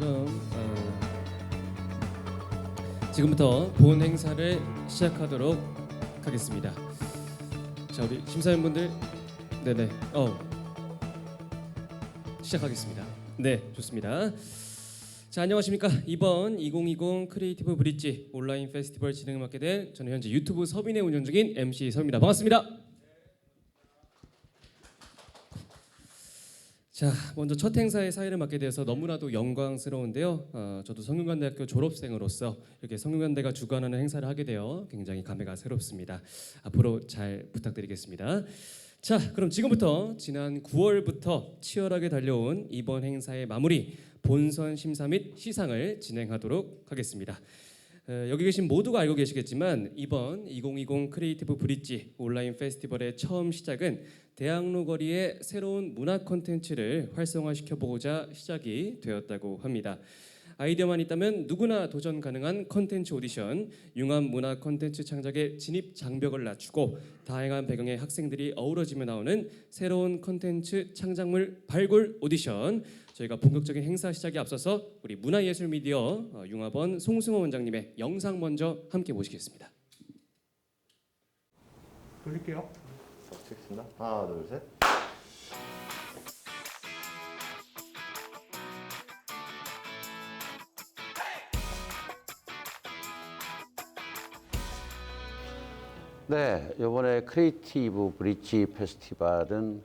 그럼 지금부터 본 행사를 시작하도록 하겠습니다. 자, 우리 심사위원분들, 네네, 시작하겠습니다. 네, 좋습니다. 자, 안녕하십니까. 이번 2020 크리에이티브 브릿지 온라인 페스티벌 진행을 맡게 된 저는 현재 유튜브 서빈에 운영 중인 MC 서입니다. 반갑습니다. 자, 먼저 첫 행사의 사회를 맡게 되어서 너무나도 영광스러운데요. 저도 성균관대학교 졸업생으로서 이렇게 성균관대가 주관하는 행사를 하게 되어 굉장히 감회가 새롭습니다. 앞으로 잘 부탁드리겠습니다. 자, 그럼 지금부터 지난 9월부터 치열하게 달려온 이번 행사의 마무리 본선 심사 및 시상을 진행하도록 하겠습니다. 여기 계신 모두가 알고 계시겠지만 이번 2020 크리에이티브 브릿지 온라인 페스티벌의 처음 시작은 대학로 거리의 새로운 문화 콘텐츠를 활성화시켜보고자 시작이 되었다고 합니다. 아이디어만 있다면 누구나 도전 가능한 콘텐츠 오디션, 융합 문화 콘텐츠 창작의 진입 장벽을 낮추고 다양한 배경의 학생들이 어우러지며 나오는 새로운 콘텐츠 창작물 발굴 오디션. 저희가 본격적인 행사 시작에 앞서서 우리 문화예술미디어 융합원 송승호 원장님의 영상 먼저 함께 보시겠습니다. 돌릴게요. 찍겠습니다. 하나, 둘, 셋. 네, 이번에 크리에이티브 브릿지 페스티벌은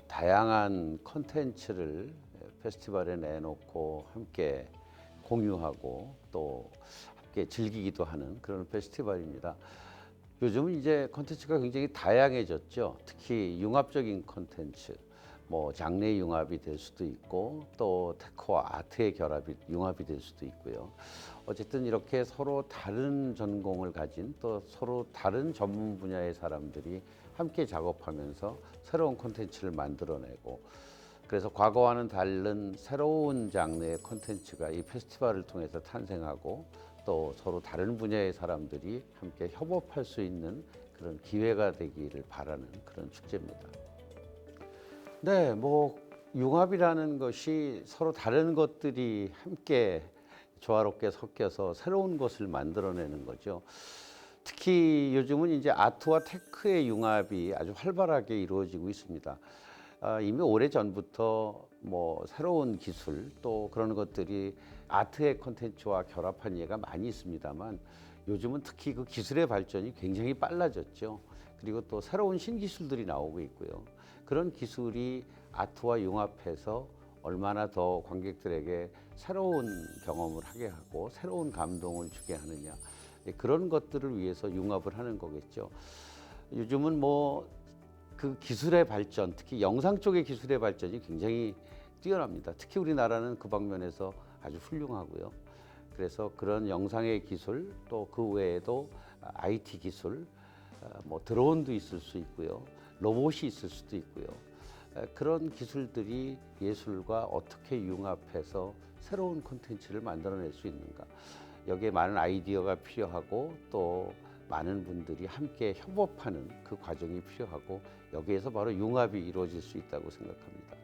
다양한 콘텐츠를 페스티벌에 내놓고 함께 공유하고 또 함께 즐기기도 하는 그런 페스티벌입니다. 요즘은 이제 콘텐츠가 굉장히 다양해졌죠. 특히 융합적인 콘텐츠, 뭐 장르 융합이 될 수도 있고 또 테크와 아트의 결합이 융합이 될 수도 있고요. 어쨌든 이렇게 서로 다른 전공을 가진 또 서로 다른 전문 분야의 사람들이 함께 작업하면서 새로운 콘텐츠를 만들어내고, 그래서 과거와는 다른 새로운 장르의 콘텐츠가 이 페스티벌을 통해서 탄생하고 또 서로 다른 분야의 사람들이 함께 협업할 수 있는 그런 기회가 되기를 바라는 그런 축제입니다. 네, 뭐 융합이라는 것이 서로 다른 것들이 함께 조화롭게 섞여서 새로운 것을 만들어내는 거죠. 특히 요즘은 이제 아트와 테크의 융합이 아주 활발하게 이루어지고 있습니다. 이미 오래 전부터 뭐 새로운 기술 또 그런 것들이 아트의 콘텐츠와 결합한 예가 많이 있습니다만 요즘은 특히 그 기술의 발전이 굉장히 빨라졌죠. 그리고 또 새로운 신기술들이 나오고 있고요. 그런 기술이 아트와 융합해서 얼마나 더 관객들에게 새로운 경험을 하게 하고 새로운 감동을 주게 하느냐, 그런 것들을 위해서 융합을 하는 거겠죠. 요즘은 뭐 그 기술의 발전, 특히 영상 쪽의 기술의 발전이 굉장히 뛰어납니다. 특히 우리나라는 그 방면에서 아주 훌륭하고요. 그래서 그런 영상의 기술 또 그 외에도 IT 기술, 뭐 드론도 있을 수 있고요. 로봇이 있을 수도 있고요. 그런 기술들이 예술과 어떻게 융합해서 새로운 콘텐츠를 만들어낼 수 있는가. 여기에 많은 아이디어가 필요하고 또 많은 분들이 함께 협업하는 그 과정이 필요하고 여기에서 바로 융합이 이루어질 수 있다고 생각합니다.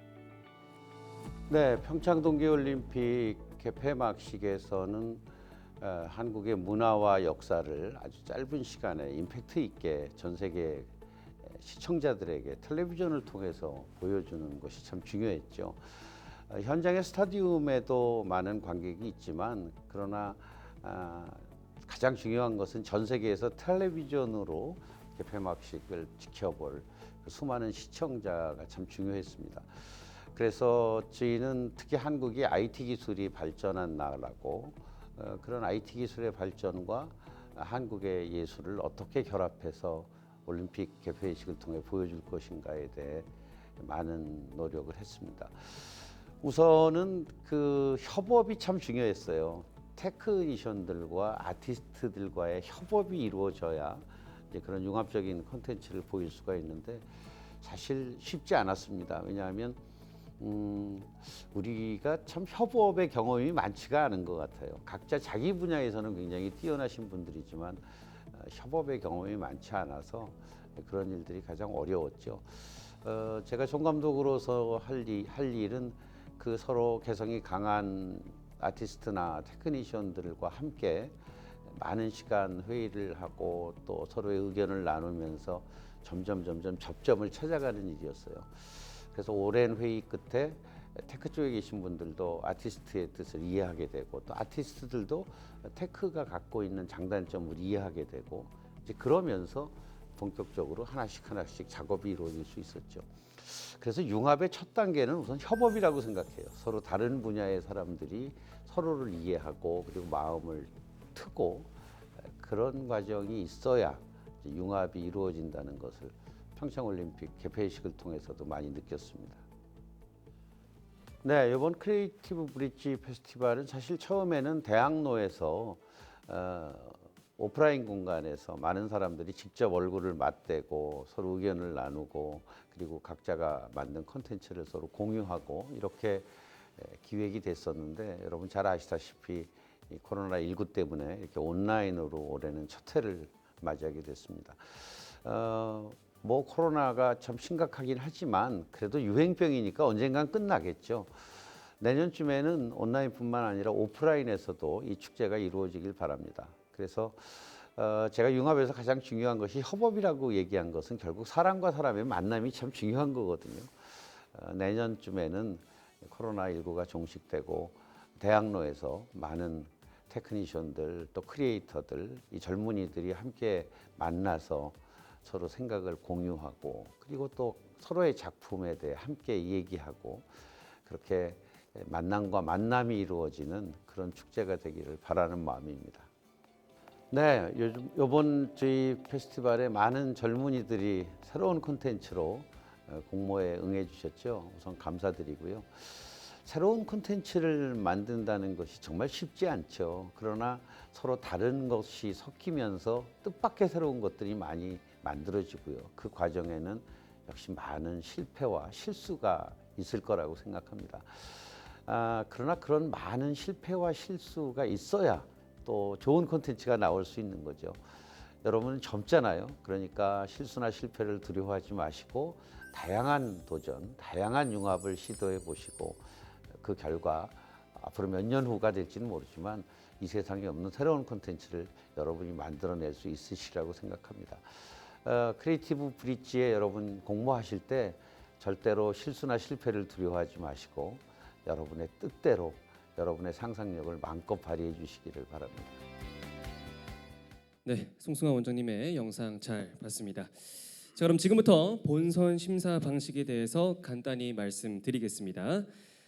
네, 평창 동계올림픽 개폐막식에서는 한국의 문화와 역사를 아주 짧은 시간에 임팩트 있게 전 세계 시청자들에게 텔레비전을 통해서 보여주는 것이 참 중요했죠. 현장의 스타디움에도 많은 관객이 있지만 그러나 가장 중요한 것은 전 세계에서 텔레비전으로 개폐막식을 지켜볼 그 수많은 시청자가 참 중요했습니다. 그래서 저희는 특히 한국이 IT 기술이 발전한 나라고 그런 IT 기술의 발전과 한국의 예술을 어떻게 결합해서 올림픽 개폐식을 통해 보여줄 것인가에 대해 많은 노력을 했습니다. 우선은 그 협업이 참 중요했어요. 테크니션들과 아티스트들과의 협업이 이루어져야 이제 그런 융합적인 콘텐츠를 보일 수가 있는데 사실 쉽지 않았습니다. 왜냐하면 우리가 참 협업의 경험이 많지가 않은 것 같아요. 각자 자기 분야에서는 굉장히 뛰어나신 분들이지만 협업의 경험이 많지 않아서 그런 일들이 가장 어려웠죠. 제가 총감독으로서 할 일은 그 서로 개성이 강한 아티스트나 테크니션들과 함께 많은 시간 회의를 하고 또 서로의 의견을 나누면서 점점 접점을 찾아가는 일이었어요. 그래서 오랜 회의 끝에 테크 쪽에 계신 분들도 아티스트의 뜻을 이해하게 되고 또 아티스트들도 테크가 갖고 있는 장단점을 이해하게 되고 이제 그러면서 본격적으로 하나씩 작업이 이루어질 수 있었죠. 그래서 융합의 첫 단계는 우선 협업이라고 생각해요. 서로 다른 분야의 사람들이 서로를 이해하고 그리고 마음을 트고 그런 과정이 있어야 이제 융합이 이루어진다는 것을 평창올림픽 개폐식을 통해서도 많이 느꼈습니다. 네, 이번 크리에이티브 브릿지 페스티벌은 사실 처음에는 대학로에서 오프라인 공간에서 많은 사람들이 직접 얼굴을 맞대고 서로 의견을 나누고 그리고 각자가 만든 콘텐츠를 서로 공유하고 이렇게 기획이 됐었는데 여러분 잘 아시다시피 이 코로나19 때문에 이렇게 온라인으로 올해는 첫 해를 맞이하게 됐습니다. 뭐 코로나가 참 심각하긴 하지만 그래도 유행병이니까 언젠간 끝나겠죠. 내년쯤에는 온라인뿐만 아니라 오프라인에서도 이 축제가 이루어지길 바랍니다. 그래서 제가 융합에서 가장 중요한 것이 협업이라고 얘기한 것은 결국 사람과 사람의 만남이 참 중요한 거거든요. 내년쯤에는 코로나19가 종식되고 대학로에서 많은 테크니션들 또 크리에이터들 이 젊은이들이 함께 만나서 서로 생각을 공유하고 그리고 또 서로의 작품에 대해 함께 얘기하고 그렇게 만남과 만남이 이루어지는 그런 축제가 되기를 바라는 마음입니다. 네, 요번 저희 페스티벌에 많은 젊은이들이 새로운 콘텐츠로 공모에 응해 주셨죠. 우선 감사드리고요. 새로운 콘텐츠를 만든다는 것이 정말 쉽지 않죠. 그러나 서로 다른 것이 섞이면서 뜻밖의 새로운 것들이 많이 만들어지고요. 그 과정에는 역시 많은 실패와 실수가 있을 거라고 생각합니다. 그러나 그런 많은 실패와 실수가 있어야 또 좋은 콘텐츠가 나올 수 있는 거죠. 여러분은 젊잖아요. 그러니까 실수나 실패를 두려워하지 마시고 다양한 도전, 다양한 융합을 시도해 보시고 그 결과 앞으로 몇 년 후가 될지는 모르지만 이 세상에 없는 새로운 콘텐츠를 여러분이 만들어낼 수 있으시라고 생각합니다. 크리에이티브 브릿지에 여러분 공모하실 때 절대로 실수나 실패를 두려워하지 마시고 여러분의 뜻대로 여러분의 상상력을 마음껏 발휘해 주시기를 바랍니다. 네, 송승환 원장님의 영상 잘 봤습니다. 자, 그럼 지금부터 본선 심사 방식에 대해서 간단히 말씀드리겠습니다.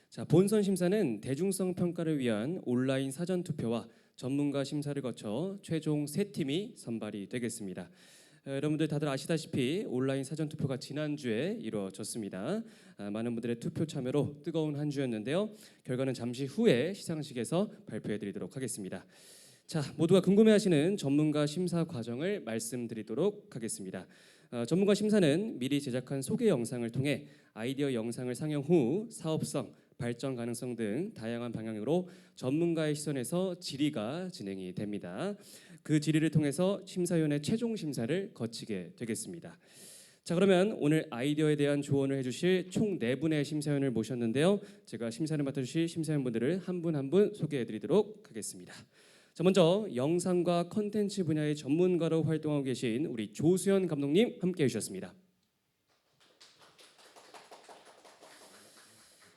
자, 본선 심사는 대중성 평가를 위한 온라인 사전 투표와 전문가 심사를 거쳐 최종 3팀이 선발이 되겠습니다. 여러분들 다들 아시다시피 온라인 사전 투표가 지난주에 이루어졌습니다. 많은 분들의 투표 참여로 뜨거운 한 주였는데요. 결과는 잠시 후에 시상식에서 발표해드리도록 하겠습니다. 자, 모두가 궁금해하시는 전문가 심사 과정을 말씀드리도록 하겠습니다. 전문가 심사는 미리 제작한 소개 영상을 통해 아이디어 영상을 상영 후 사업성, 발전 가능성 등 다양한 방향으로 전문가의 시선에서 질의가 진행이 됩니다. 그 질의를 통해서 심사위원회 최종 심사를 거치게 되겠습니다. 자, 그러면 오늘 아이디어에 대한 조언을 해주실 총 4분의 심사위원을 모셨는데요. 제가 심사를 맡아주실 심사위원분들을 한 분 한 분 소개해드리도록 하겠습니다. 자, 먼저 영상과 컨텐츠 분야의 전문가로 활동하고 계신 우리 조수연 감독님 함께해 주셨습니다.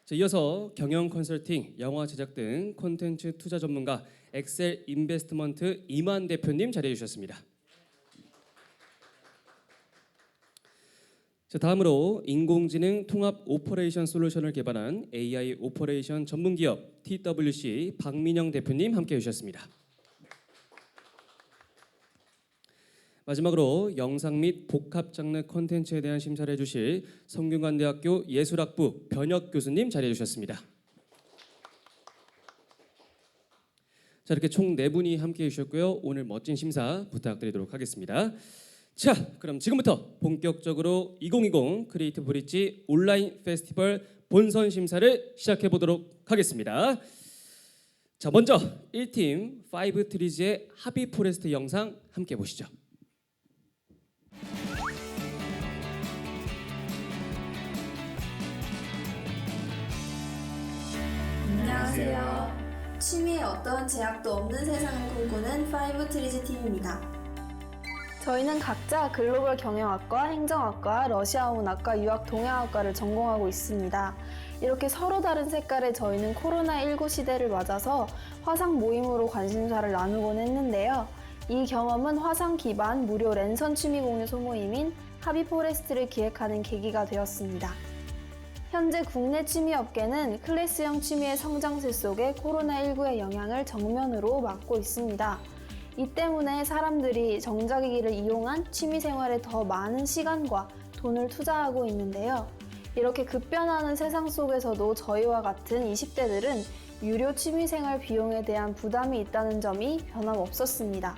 자, 이어서 경영 컨설팅, 영화 제작 등 콘텐츠 투자 전문가 엑셀 인베스트먼트 이만 대표님 자리해 주셨습니다. 자, 다음으로 인공지능 통합 오퍼레이션 솔루션을 개발한 AI 오퍼레이션 전문기업 TWC 박민영 대표님 함께해 주셨습니다. 마지막으로 영상 및 복합 장르 콘텐츠에 대한 심사를 해주실 성균관대학교 예술학부 변혁 교수님 자리해 주셨습니다. 자, 이렇게 총 4분이 함께해 주셨고요. 오늘 멋진 심사 부탁드리도록 하겠습니다. 자, 그럼 지금부터 본격적으로 2020 크리에이티브 브릿지 온라인 페스티벌 본선 심사를 시작해 보도록 하겠습니다. 자, 먼저 1팀 5트리즈의 하비 포레스트 영상 함께 보시죠. 안녕하세요. 취미에 어떤 제약도 없는 세상을 꿈꾸는 5트리즈 팀입니다. 저희는 각자 글로벌 경영학과, 행정학과, 러시아 문학과, 유학 동양학과를 전공하고 있습니다. 이렇게 서로 다른 색깔의 저희는 코로나19 시대를 맞아서 화상 모임으로 관심사를 나누곤 했는데요. 이 경험은 화상 기반 무료 랜선 취미 공유 소모임인 하비포레스트를 기획하는 계기가 되었습니다. 현재 국내 취미업계는 클래스형 취미의 성장세 속에 코로나19의 영향을 정면으로 맞고 있습니다. 이 때문에 사람들이 전자기기를 이용한 취미생활에 더 많은 시간과 돈을 투자하고 있는데요. 이렇게 급변하는 세상 속에서도 저희와 같은 20대들은 유료 취미생활 비용에 대한 부담이 있다는 점이 변함없었습니다.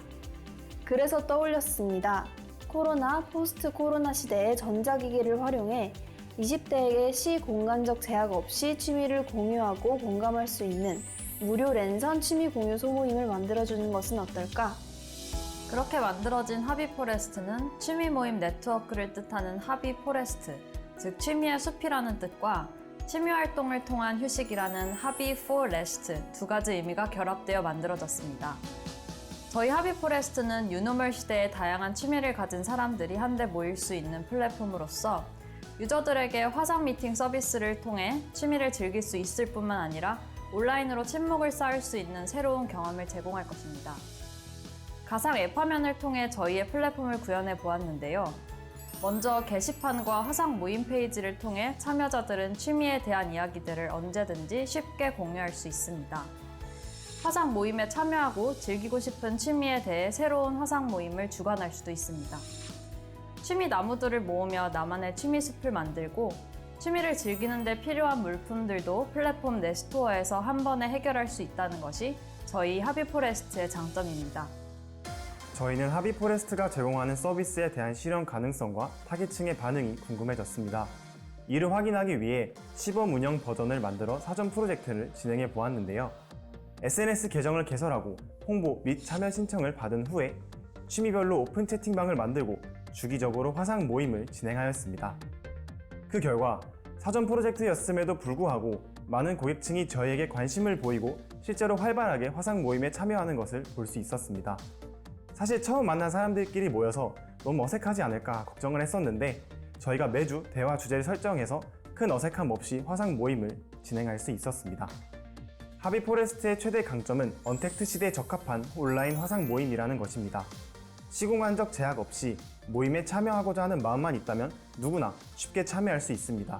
그래서 떠올렸습니다. 코로나, 포스트 코로나 시대에 전자기기를 활용해 20대에게 시공간적 제약 없이 취미를 공유하고 공감할 수 있는 무료 랜선 취미 공유 소모임을 만들어주는 것은 어떨까? 그렇게 만들어진 하비포레스트는 취미 모임 네트워크를 뜻하는 하비포레스트, 즉 취미의 숲이라는 뜻과 취미 활동을 통한 휴식이라는 하비 for rest 두 가지 의미가 결합되어 만들어졌습니다. 저희 하비포레스트는 유노멀 시대에 다양한 취미를 가진 사람들이 한데 모일 수 있는 플랫폼으로서 유저들에게 화상 미팅 서비스를 통해 취미를 즐길 수 있을 뿐만 아니라 온라인으로 친목을 쌓을 수 있는 새로운 경험을 제공할 것입니다. 가상 앱 화면을 통해 저희의 플랫폼을 구현해 보았는데요. 먼저 게시판과 화상 모임 페이지를 통해 참여자들은 취미에 대한 이야기들을 언제든지 쉽게 공유할 수 있습니다. 화상 모임에 참여하고 즐기고 싶은 취미에 대해 새로운 화상 모임을 주관할 수도 있습니다. 취미 나무들을 모으며 나만의 취미 숲을 만들고 취미를 즐기는 데 필요한 물품들도 플랫폼 내 스토어에서 한 번에 해결할 수 있다는 것이 저희 하비포레스트의 장점입니다. 저희는 하비포레스트가 제공하는 서비스에 대한 실현 가능성과 타깃층의 반응이 궁금해졌습니다. 이를 확인하기 위해 시범 운영 버전을 만들어 사전 프로젝트를 진행해 보았는데요. SNS 계정을 개설하고 홍보 및 참여 신청을 받은 후에 취미별로 오픈 채팅방을 만들고 주기적으로 화상 모임을 진행하였습니다. 그 결과 사전 프로젝트였음에도 불구하고 많은 고객층이 저희에게 관심을 보이고 실제로 활발하게 화상 모임에 참여하는 것을 볼 수 있었습니다. 사실 처음 만난 사람들끼리 모여서 너무 어색하지 않을까 걱정을 했었는데 저희가 매주 대화 주제를 설정해서 큰 어색함 없이 화상 모임을 진행할 수 있었습니다. 하비포레스트의 최대 강점은 언택트 시대에 적합한 온라인 화상 모임이라는 것입니다. 시공간적 제약 없이 모임에 참여하고자 하는 마음만 있다면 누구나 쉽게 참여할 수 있습니다.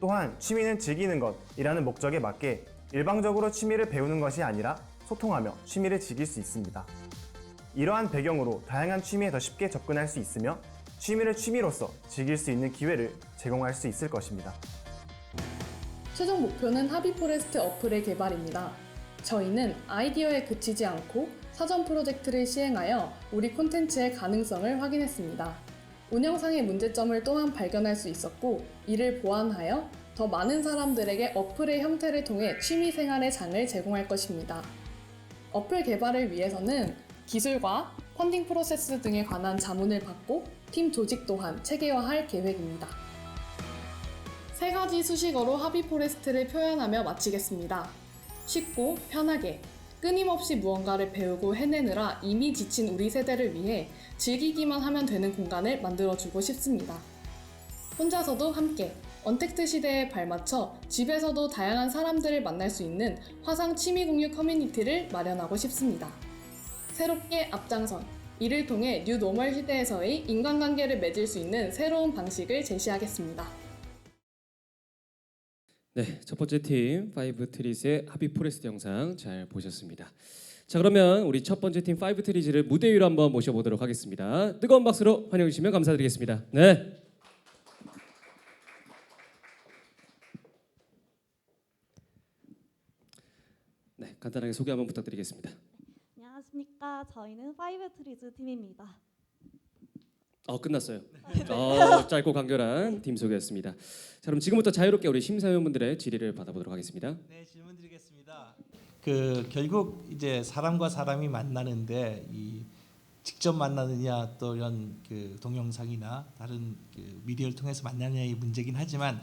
또한 취미는 즐기는 것이라는 목적에 맞게 일방적으로 취미를 배우는 것이 아니라 소통하며 취미를 즐길 수 있습니다. 이러한 배경으로 다양한 취미에 더 쉽게 접근할 수 있으며 취미를 취미로서 즐길 수 있는 기회를 제공할 수 있을 것입니다. 최종 목표는 하비포레스트 어플의 개발입니다. 저희는 아이디어에 그치지 않고 사전 프로젝트를 시행하여 우리 콘텐츠의 가능성을 확인했습니다. 운영상의 문제점을 또한 발견할 수 있었고 이를 보완하여 더 많은 사람들에게 어플의 형태를 통해 취미생활의 장을 제공할 것입니다. 어플 개발을 위해서는 기술과 펀딩 프로세스 등에 관한 자문을 받고 팀 조직 또한 체계화할 계획입니다. 세 가지 수식어로 하비포레스트를 표현하며 마치겠습니다. 쉽고 편하게, 끊임없이 무언가를 배우고 해내느라 이미 지친 우리 세대를 위해 즐기기만 하면 되는 공간을 만들어주고 싶습니다. 혼자서도 함께, 언택트 시대에 발맞춰 집에서도 다양한 사람들을 만날 수 있는 화상 취미 공유 커뮤니티를 마련하고 싶습니다. 새롭게 앞장선, 이를 통해 뉴 노멀 시대에서의 인간관계를 맺을 수 있는 새로운 방식을 제시하겠습니다. 네, 첫 번째 팀 5트리즈의 하비포레스트 영상 잘 보셨습니다. 자, 그러면 우리 첫 번째 팀 5트리즈를 무대 위로 한번 모셔보도록 하겠습니다. 뜨거운 박수로 환영해 주시면 감사드리겠습니다. 네. 네, 간단하게 소개 한번 부탁드리겠습니다. 안녕하십니까. 저희는 5트리즈 팀입니다. 끝났어요. 짧고 간결한 팀 소개였습니다. 자, 그럼 지금부터 자유롭게 우리 심사위원분들의 질의를 받아보도록 하겠습니다. 네, 질문 드리겠습니다. 결국 이제 사람과 사람이 만나는데 이 직접 만나느냐 또 이런 동영상이나 다른 미디어를 통해서 만나느냐의 문제긴 하지만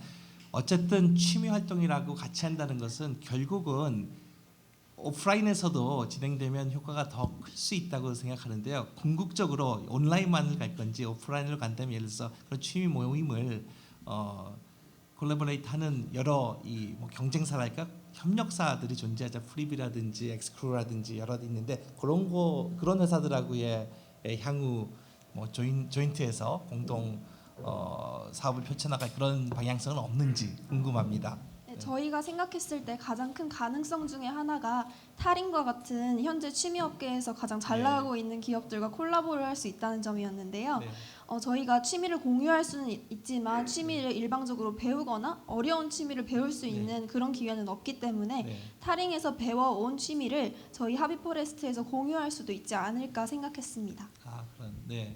어쨌든 취미 활동이라고 같이 한다는 것은 결국은 오프라인에서도 진행되면 효과가 더 클 수 있다고 생각하는데요. 궁극적으로 온라인만을 갈 건지 오프라인으로 간다면 예를 들어서 그런 취미 모임을 콜라보레이트하는 여러 뭐 경쟁사랄까 협력사들이 존재하자. 프리비라든지 엑스크루라든지 여러 있는데 그런 회사들하고의 향후 뭐 조인트에서 공동 사업을 펼쳐나갈 그런 방향성은 없는지 궁금합니다. 네, 저희가 생각했을 때 가장 큰 가능성 중에 하나가 타린과 같은 현재 취미업계에서 가장 잘 나가고 있는 기업들과 콜라보를 할 수 있다는 점이었는데요. 네. 저희가 취미를 공유할 수는 있지만 취미를 일방적으로 배우거나 어려운 취미를 배울 수 있는 그런 기회는 없기 때문에 네. 타링에서 배워온 취미를 저희 하비포레스트에서 공유할 수도 있지 않을까 생각했습니다. 네.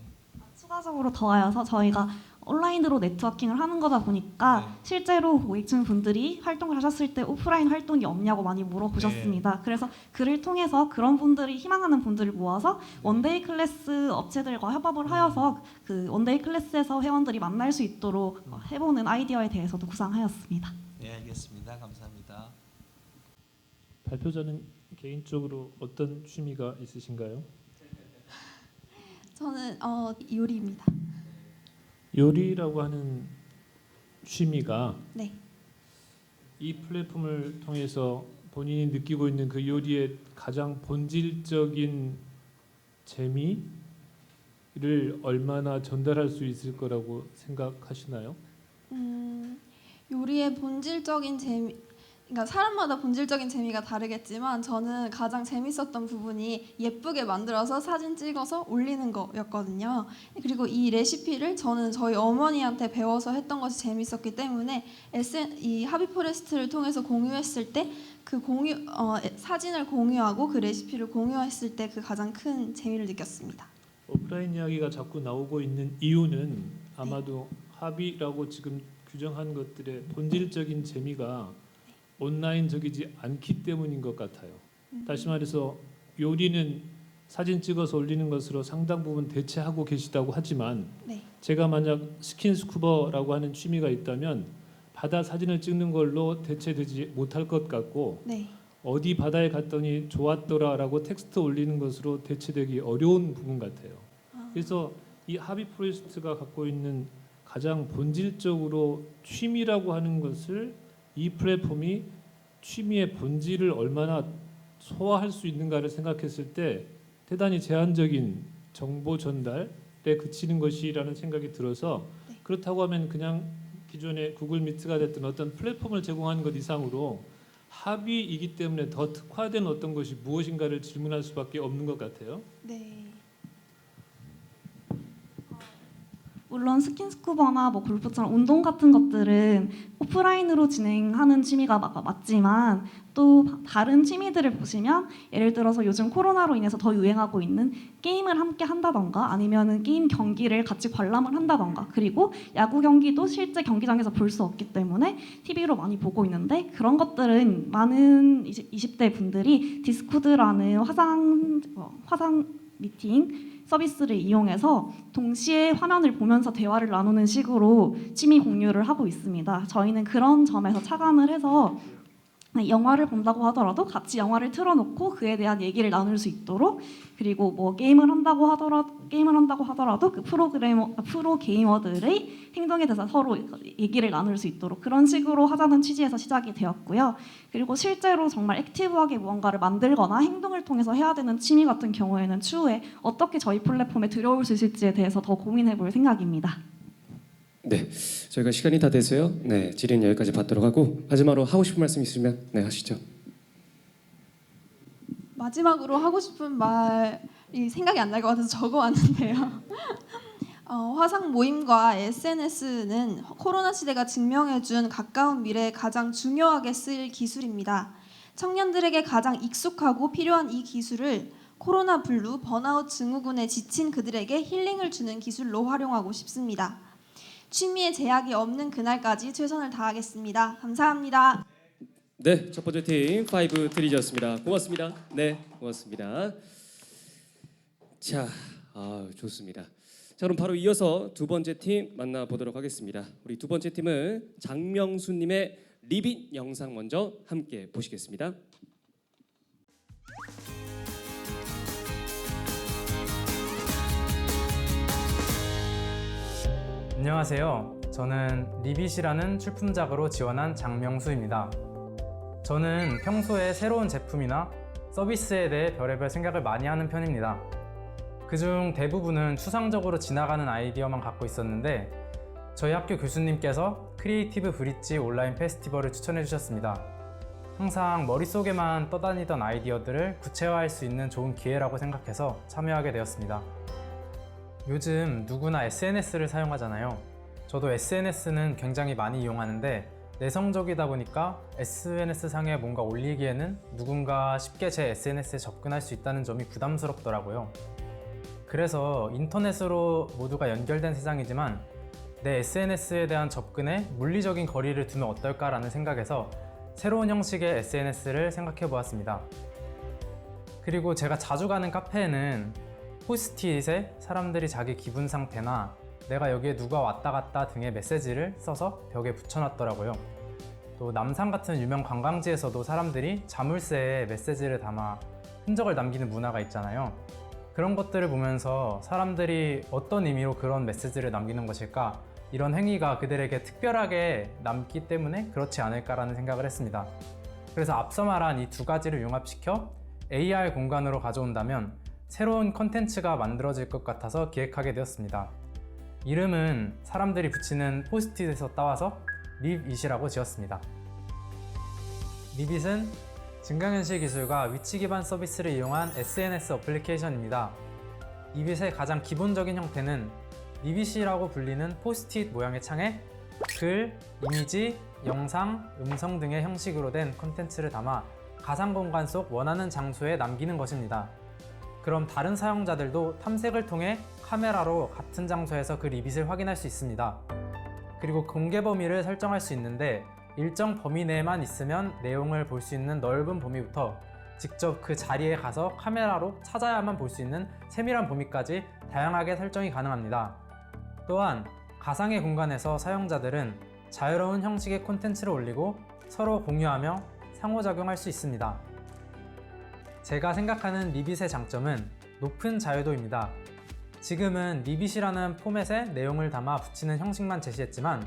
추가적으로 더하여서 저희가 온라인으로 네트워킹을 하는 거다 보니까 네. 실제로 고객층 분들이 활동을 하셨을 때 오프라인 활동이 없냐고 많이 물어보셨습니다. 그래서 글을 통해서 그런 분들이 희망하는 분들을 모아서 원데이 클래스 업체들과 협업을 하여서 그 원데이 클래스에서 회원들이 만날 수 있도록 해보는 아이디어에 대해서도 구상하였습니다. 네, 알겠습니다. 감사합니다. 발표자는 개인적으로 어떤 취미가 있으신가요? 저는 요리입니다. 요리라고 하는 취미가 네. 이 플랫폼을 통해서 본인이 느끼고 있는 그 요리의 가장 본질적인 재미를 얼마나 전달할 수 있을 거라고 생각하시나요? 요리의 본질적인 재미, 그러니까 사람마다 본질적인 재미가 다르겠지만 저는 가장 재밌었던 부분이 예쁘게 만들어서 사진 찍어서 올리는 거였거든요. 그리고 이 레시피를 저는 저희 어머니한테 배워서 했던 것이 재밌었기 때문에 이 하비포레스트를 통해서 공유했을 때 그 사진을 공유하고 그 레시피를 공유했을 때 그 가장 큰 재미를 느꼈습니다. 오프라인 이야기가 자꾸 나오고 있는 이유는 아마도 합의라고 지금 규정한 것들의 본질적인 재미가 온라인적이지 않기 때문인 것 같아요. 다시 말해서 요리는 사진 찍어서 올리는 것으로 상당 부분 대체하고 계시다고 하지만 네. 제가 만약 스킨스쿠버라고 하는 취미가 있다면 바다 사진을 찍는 걸로 대체되지 못할 것 같고 네. 어디 바다에 갔더니 좋았더라라고 텍스트 올리는 것으로 대체되기 어려운 부분 같아요. 그래서 이 하비포레스트가 갖고 있는 가장 본질적으로 취미라고 하는 것을 이 플랫폼이 취미의 본질을 얼마나 소화할 수 있는가를 생각했을 때 대단히 제한적인 정보 전달에 그치는 것이라는 생각이 들어서 그렇다고 하면 그냥 기존의 구글 미트가 됐던 어떤 플랫폼을 제공하는 것 이상으로 합의이기 때문에 더 특화된 어떤 것이 무엇인가를 질문할 수밖에 없는 것 같아요. 네. 물론 스킨스쿠버나 뭐 골프처럼 운동 같은 것들은 오프라인으로 진행하는 취미가 맞지만 또 다른 취미들을 보시면 예를 들어서 요즘 코로나로 인해서 더 유행하고 있는 게임을 함께 한다던가 아니면은 게임 경기를 같이 관람을 한다던가 그리고 야구 경기도 실제 경기장에서 볼 수 없기 때문에 TV로 많이 보고 있는데 그런 것들은 많은 20대 분들이 디스코드라는 화상 미팅 서비스를 이용해서 동시에 화면을 보면서 대화를 나누는 식으로 취미 공유를 하고 있습니다. 저희는 그런 점에서 차감을 해서 영화를 본다고 하더라도 같이 영화를 틀어놓고 그에 대한 얘기를 나눌 수 있도록 그리고 뭐 게임을 한다고 하더라도 그 프로 게이머들의 행동에 대해서 서로 얘기를 나눌 수 있도록 그런 식으로 하자는 취지에서 시작이 되었고요. 그리고 실제로 정말 액티브하게 무언가를 만들거나 행동을 통해서 해야 되는 취미 같은 경우에는 추후에 어떻게 저희 플랫폼에 들어올 수 있을지에 대해서 더 고민해볼 생각입니다. 네, 저희가 시간이 다 돼서요. 네, 질의는 여기까지 받도록 하고 마지막으로 하고 싶은 말씀 있으시면 네 하시죠. 마지막으로 하고 싶은 말이 생각이 안 날 것 같아서 적어왔는데요. 화상 모임과 SNS는 코로나 시대가 증명해준 가까운 미래에 가장 중요하게 쓰일 기술입니다. 청년들에게 가장 익숙하고 필요한 이 기술을 코로나 블루, 번아웃 증후군에 지친 그들에게 힐링을 주는 기술로 활용하고 싶습니다. 취미에 제약이 없는 그날까지 최선을 다하겠습니다. 감사합니다. 네, 첫 번째 팀 5트리즈였습니다. 고맙습니다. 네, 고맙습니다. 자, 좋습니다. 자, 그럼 바로 이어서 두 번째 팀 만나보도록 하겠습니다. 우리 두 번째 팀은 장명수님의 리빗 영상 먼저 함께 보시겠습니다. 안녕하세요. 저는 리빗이라는 출품작으로 지원한 장명수입니다. 저는 평소에 새로운 제품이나 서비스에 대해 별의별 생각을 많이 하는 편입니다. 그중 대부분은 추상적으로 지나가는 아이디어만 갖고 있었는데 저희 학교 교수님께서 크리에이티브 브릿지 온라인 페스티벌을 추천해 주셨습니다. 항상 머릿속에만 떠다니던 아이디어들을 구체화할 수 있는 좋은 기회라고 생각해서 참여하게 되었습니다. 요즘 누구나 SNS를 사용하잖아요. 저도 SNS는 굉장히 많이 이용하는데 내성적이다 보니까 SNS상에 뭔가 올리기에는 누군가 쉽게 제 SNS에 접근할 수 있다는 점이 부담스럽더라고요. 그래서 인터넷으로 모두가 연결된 세상이지만 내 SNS에 대한 접근에 물리적인 거리를 두면 어떨까라는 생각에서 새로운 형식의 SNS를 생각해 보았습니다. 그리고 제가 자주 가는 카페에는 포스트잇에 사람들이 자기 기분 상태나 내가 여기에 누가 왔다 갔다 등의 메시지를 써서 벽에 붙여놨더라고요. 또 남산 같은 유명 관광지에서도 사람들이 자물쇠에 메시지를 담아 흔적을 남기는 문화가 있잖아요. 그런 것들을 보면서 사람들이 어떤 의미로 그런 메시지를 남기는 것일까? 이런 행위가 그들에게 특별하게 남기 때문에 그렇지 않을까라는 생각을 했습니다. 그래서 앞서 말한 이 두 가지를 융합시켜 AR 공간으로 가져온다면 새로운 컨텐츠가 만들어질 것 같아서 기획하게 되었습니다. 이름은 사람들이 붙이는 포스트잇에서 따와서 리빗이라고 지었습니다. 리빗은 증강현실 기술과 위치 기반 서비스를 이용한 SNS 어플리케이션입니다. 리빗의 가장 기본적인 형태는 리빗이라고 불리는 포스트잇 모양의 창에 글, 이미지, 영상, 음성 등의 형식으로 된 콘텐츠를 담아 가상 공간 속 원하는 장소에 남기는 것입니다. 그럼 다른 사용자들도 탐색을 통해 카메라로 같은 장소에서 그 리빗을 확인할 수 있습니다. 그리고 공개 범위를 설정할 수 있는데 일정 범위 내에만 있으면 내용을 볼 수 있는 넓은 범위부터 직접 그 자리에 가서 카메라로 찾아야만 볼 수 있는 세밀한 범위까지 다양하게 설정이 가능합니다. 또한 가상의 공간에서 사용자들은 자유로운 형식의 콘텐츠를 올리고 서로 공유하며 상호작용할 수 있습니다. 제가 생각하는 리빗의 장점은 높은 자유도입니다. 지금은 리빗이라는 포맷에 내용을 담아 붙이는 형식만 제시했지만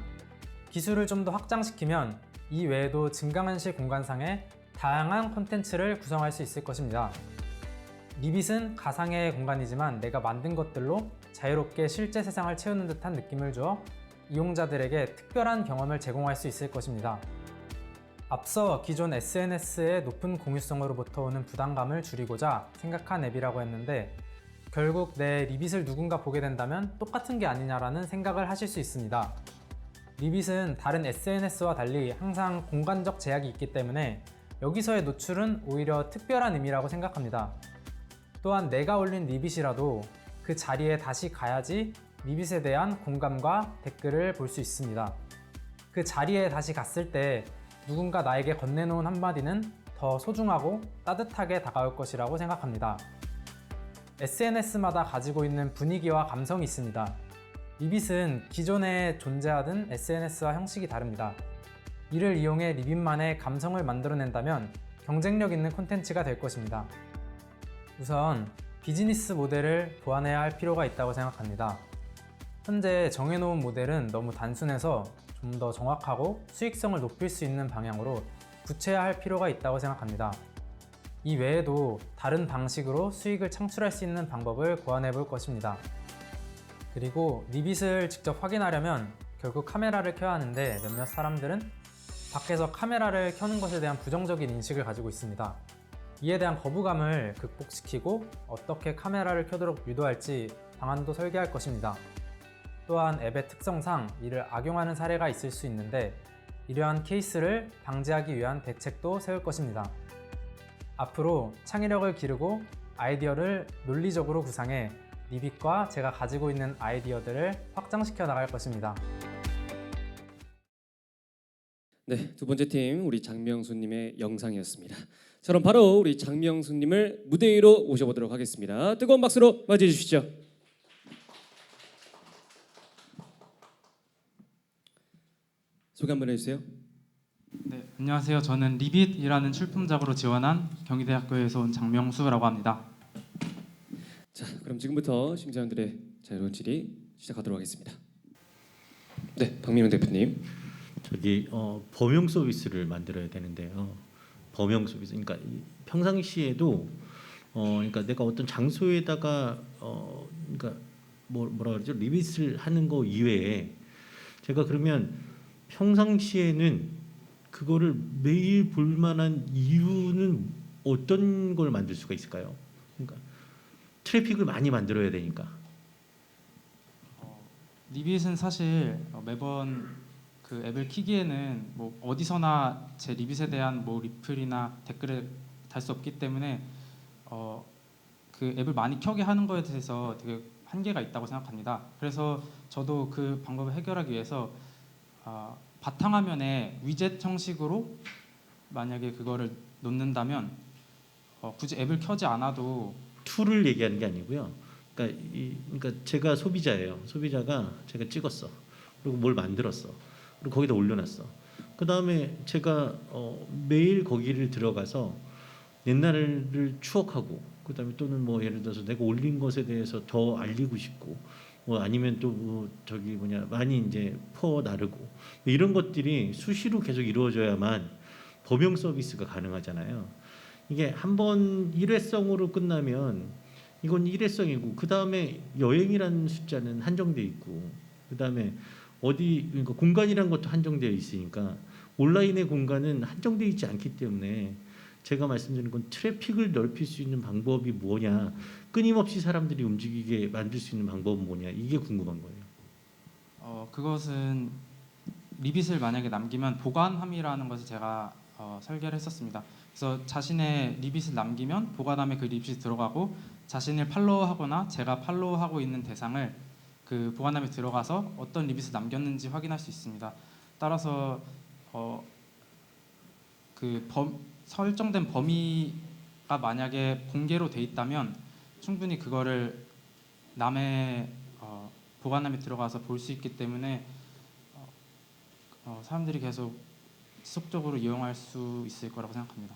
기술을 좀 더 확장시키면 이 외에도 증강현실 공간상에 다양한 콘텐츠를 구성할 수 있을 것입니다. 리빗은 가상의 공간이지만 내가 만든 것들로 자유롭게 실제 세상을 채우는 듯한 느낌을 주어 이용자들에게 특별한 경험을 제공할 수 있을 것입니다. 앞서 기존 SNS의 높은 공유성으로부터 오는 부담감을 줄이고자 생각한 앱이라고 했는데 결국 내 리빗을 누군가 보게 된다면 똑같은 게 아니냐라는 생각을 하실 수 있습니다. 리빗은 다른 SNS와 달리 항상 공간적 제약이 있기 때문에 여기서의 노출은 오히려 특별한 의미라고 생각합니다. 또한 내가 올린 리빗이라도 그 자리에 다시 가야지 리빗에 대한 공감과 댓글을 볼 수 있습니다. 그 자리에 다시 갔을 때 누군가 나에게 건네놓은 한마디는 더 소중하고 따뜻하게 다가올 것이라고 생각합니다. SNS마다 가지고 있는 분위기와 감성이 있습니다. 리빗은 기존에 존재하던 SNS와 형식이 다릅니다. 이를 이용해 리빗만의 감성을 만들어낸다면 경쟁력 있는 콘텐츠가 될 것입니다. 우선 비즈니스 모델을 보완해야 할 필요가 있다고 생각합니다. 현재 정해놓은 모델은 너무 단순해서 좀 더 정확하고 수익성을 높일 수 있는 방향으로 구체화할 필요가 있다고 생각합니다. 이 외에도 다른 방식으로 수익을 창출할 수 있는 방법을 고안해 볼 것입니다. 그리고 리빗을 직접 확인하려면 결국 카메라를 켜야 하는데 몇몇 사람들은 밖에서 카메라를 켜는 것에 대한 부정적인 인식을 가지고 있습니다. 이에 대한 거부감을 극복시키고 어떻게 카메라를 켜도록 유도할지 방안도 설계할 것입니다. 또한 앱의 특성상 이를 악용하는 사례가 있을 수 있는데 이러한 케이스를 방지하기 위한 대책도 세울 것입니다. 앞으로 창의력을 기르고 아이디어를 논리적으로 구상해 리빗과 제가 가지고 있는 아이디어들을 확장시켜 나갈 것입니다. 네, 두 번째 팀 우리 장명수님의 영상이었습니다. 자, 그럼 바로 우리 장명수님을 무대 위로 모셔보도록 하겠습니다. 뜨거운 박수로 맞이해 주시죠. 소개 한번 해주세요. 네, 안녕하세요. 저는 리빗이라는 출품작으로 지원한 경희대학교에서 온 장명수라고 합니다. 자, 그럼 지금부터 심사위원들의 자유로운 질의 시작하도록 하겠습니다. 네, 박민영 대표님. 저기 범용 서비스를 만들어야 되는데요. 범용 서비스. 그러니까 평상시에도 그러니까 내가 어떤 장소에다가 그러니까 뭐라 그러죠? 리빗을 하는 거 이외에 제가 그러면 평상시에는 그거를 매일 볼 만한 이유는 어떤 걸 만들 수가 있을까요? 그러니까 트래픽을 많이 만들어야 되니까. 리빗은 사실 매번 그 앱을 키기에는 뭐 어디서나 제 리빗에 대한 뭐 리플이나 댓글을 달 수 없기 때문에 그 앱을 많이 켜게 하는 거에 대해서 되게 한계가 있다고 생각합니다. 그래서 저도 그 방법을 해결하기 위해서 바탕화면에 위젯 형식으로 만약에 그거를 놓는다면 굳이 앱을 켜지 않아도 툴을 얘기하는 게 아니고요. 그러니까 제가 소비자예요. 소비자가 제가 찍었어. 그리고 뭘 만들었어. 그리고 거기다 올려놨어. 그 다음에 제가 매일 거기를 들어가서 옛날을 추억하고, 그 다음에 또는 뭐 예를 들어서 내가 올린 것에 대해서 더 알리고 싶고, 뭐 아니면 또 뭐 저기 많이 이제 나르고 이런 것들이 수시로 계속 이루어져야만 범용 서비스가 가능하잖아요. 이게 한번 일회성으로 끝나면 이건 일회성이고, 그 다음에 여행이라는 숫자는 한정돼 있고, 그 다음에 그러니까 공간이란 것도 한정되어 있으니까 온라인의 공간은 한정되어 있지 않기 때문에 제가 말씀드린 건 트래픽을 넓힐 수 있는 방법이 뭐냐, 끊임없이 사람들이 움직이게 만들 수 있는 방법은 뭐냐, 이게 궁금한 거예요. 그것은 리빗을 만약에 남기면 보관함이라는 것을 제가 설계를 했었습니다. 그래서 자신의 리빗을 남기면 보관함에 그 리빗이 들어가고, 자신을 팔로우하거나 제가 팔로우하고 있는 대상을 그 보관함에 들어가서 어떤 리빗을 남겼는지 확인할 수 있습니다. 따라서 설정된 범위가 만약에 공개로 돼 있다면 충분히 그거를 남의 보관함에 들어가서 볼 수 있기 때문에 사람들이 계속 지속적으로 이용할 수 있을 거라고 생각합니다.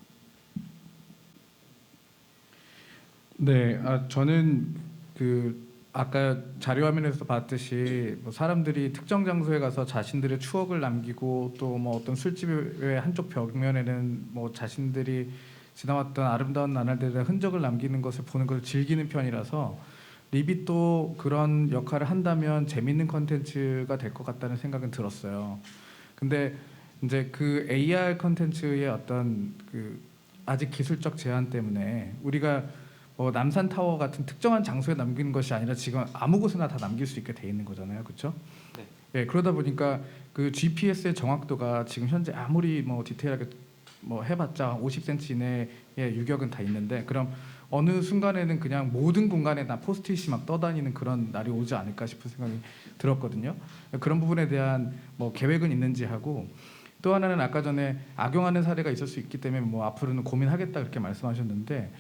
네, 저는 아까 자료 화면에서 봤듯이 뭐 사람들이 특정 장소에 가서 자신들의 추억을 남기고, 또 뭐 어떤 술집의 한쪽 벽면에는 뭐 자신들이 지나왔던 아름다운 나날들의 흔적을 남기는 것을 보는 것을 즐기는 편이라서 리빗도 그런 역할을 한다면 재밌는 컨텐츠가 될 것 같다는 생각은 들었어요. 근데 이제 그 AR 컨텐츠의 어떤 아직 기술적 제한 때문에 우리가 남산 타워 같은 특정한 장소에 남기는 것이 아니라 지금 아무 곳에나 다 남길 수 있게 돼 있는 거잖아요, 그렇죠? 네. 예, 그러다 보니까 그 GPS의 정확도가 지금 현재 아무리 뭐 디테일하게 뭐 해봤자 50cm 이내의 유격은 다 있는데, 그럼 어느 순간에는 그냥 모든 공간에 다 포스트잇이 막 떠다니는 그런 날이 오지 않을까 싶은 생각이 들었거든요. 그런 부분에 대한 뭐 계획은 있는지 하고, 또 하나는 아까 전에 악용하는 사례가 있을 수 있기 때문에 뭐 앞으로는 고민하겠다 그렇게 말씀하셨는데,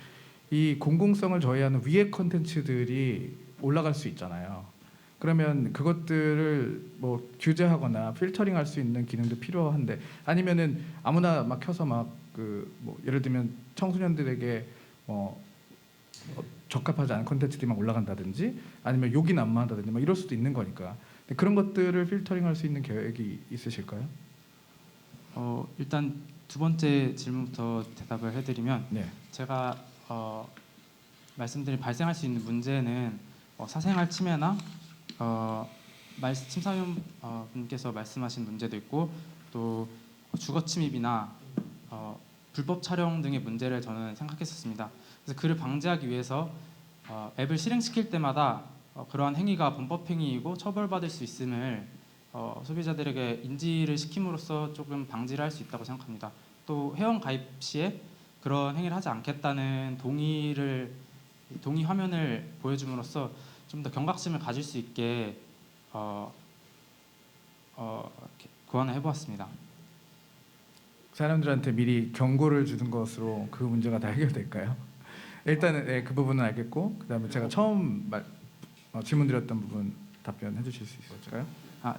이 공공성을 저해하는 위의 컨텐츠들이 올라갈 수 있잖아요. 그러면 그것들을 뭐 규제하거나 필터링할 수 있는 기능도 필요한데, 아니면은 아무나 막 켜서 막 뭐 예를 들면 청소년들에게 적합하지 않은 컨텐츠들이 막 올라간다든지, 아니면 욕이 난무한다든지 막 이럴 수도 있는 거니까. 그런 것들을 필터링할 수 있는 계획이 있으실까요? 일단 두 번째 질문부터 대답을 해드리면, 네. 제가 말씀드린 발생할 수 있는 문제는 사생활 침해나 심사위원 분께서 말씀하신 문제도 있고, 또 주거 침입이나 불법 촬영 등의 문제를 저는 생각했었습니다. 그래서 그를 방지하기 위해서 앱을 실행시킬 때마다 그러한 행위가 범법 행위이고 처벌받을 수 있음을 소비자들에게 인지를 시킴으로써 조금 방지를 할 수 있다고 생각합니다. 또 회원 가입 시에 그런 행위를 하지 않겠다는 동의 화면을 보여줌으로써 좀 더 경각심을 가질 수 있게 이렇게 고안을 해보았습니다. 사람들한테 미리 경고를 주는 것으로 그 문제가 다 해결될까요? 일단은 그 부분은 알겠고, 그다음에 제가 처음 질문드렸던 부분 답변해 주실 수 있을까요?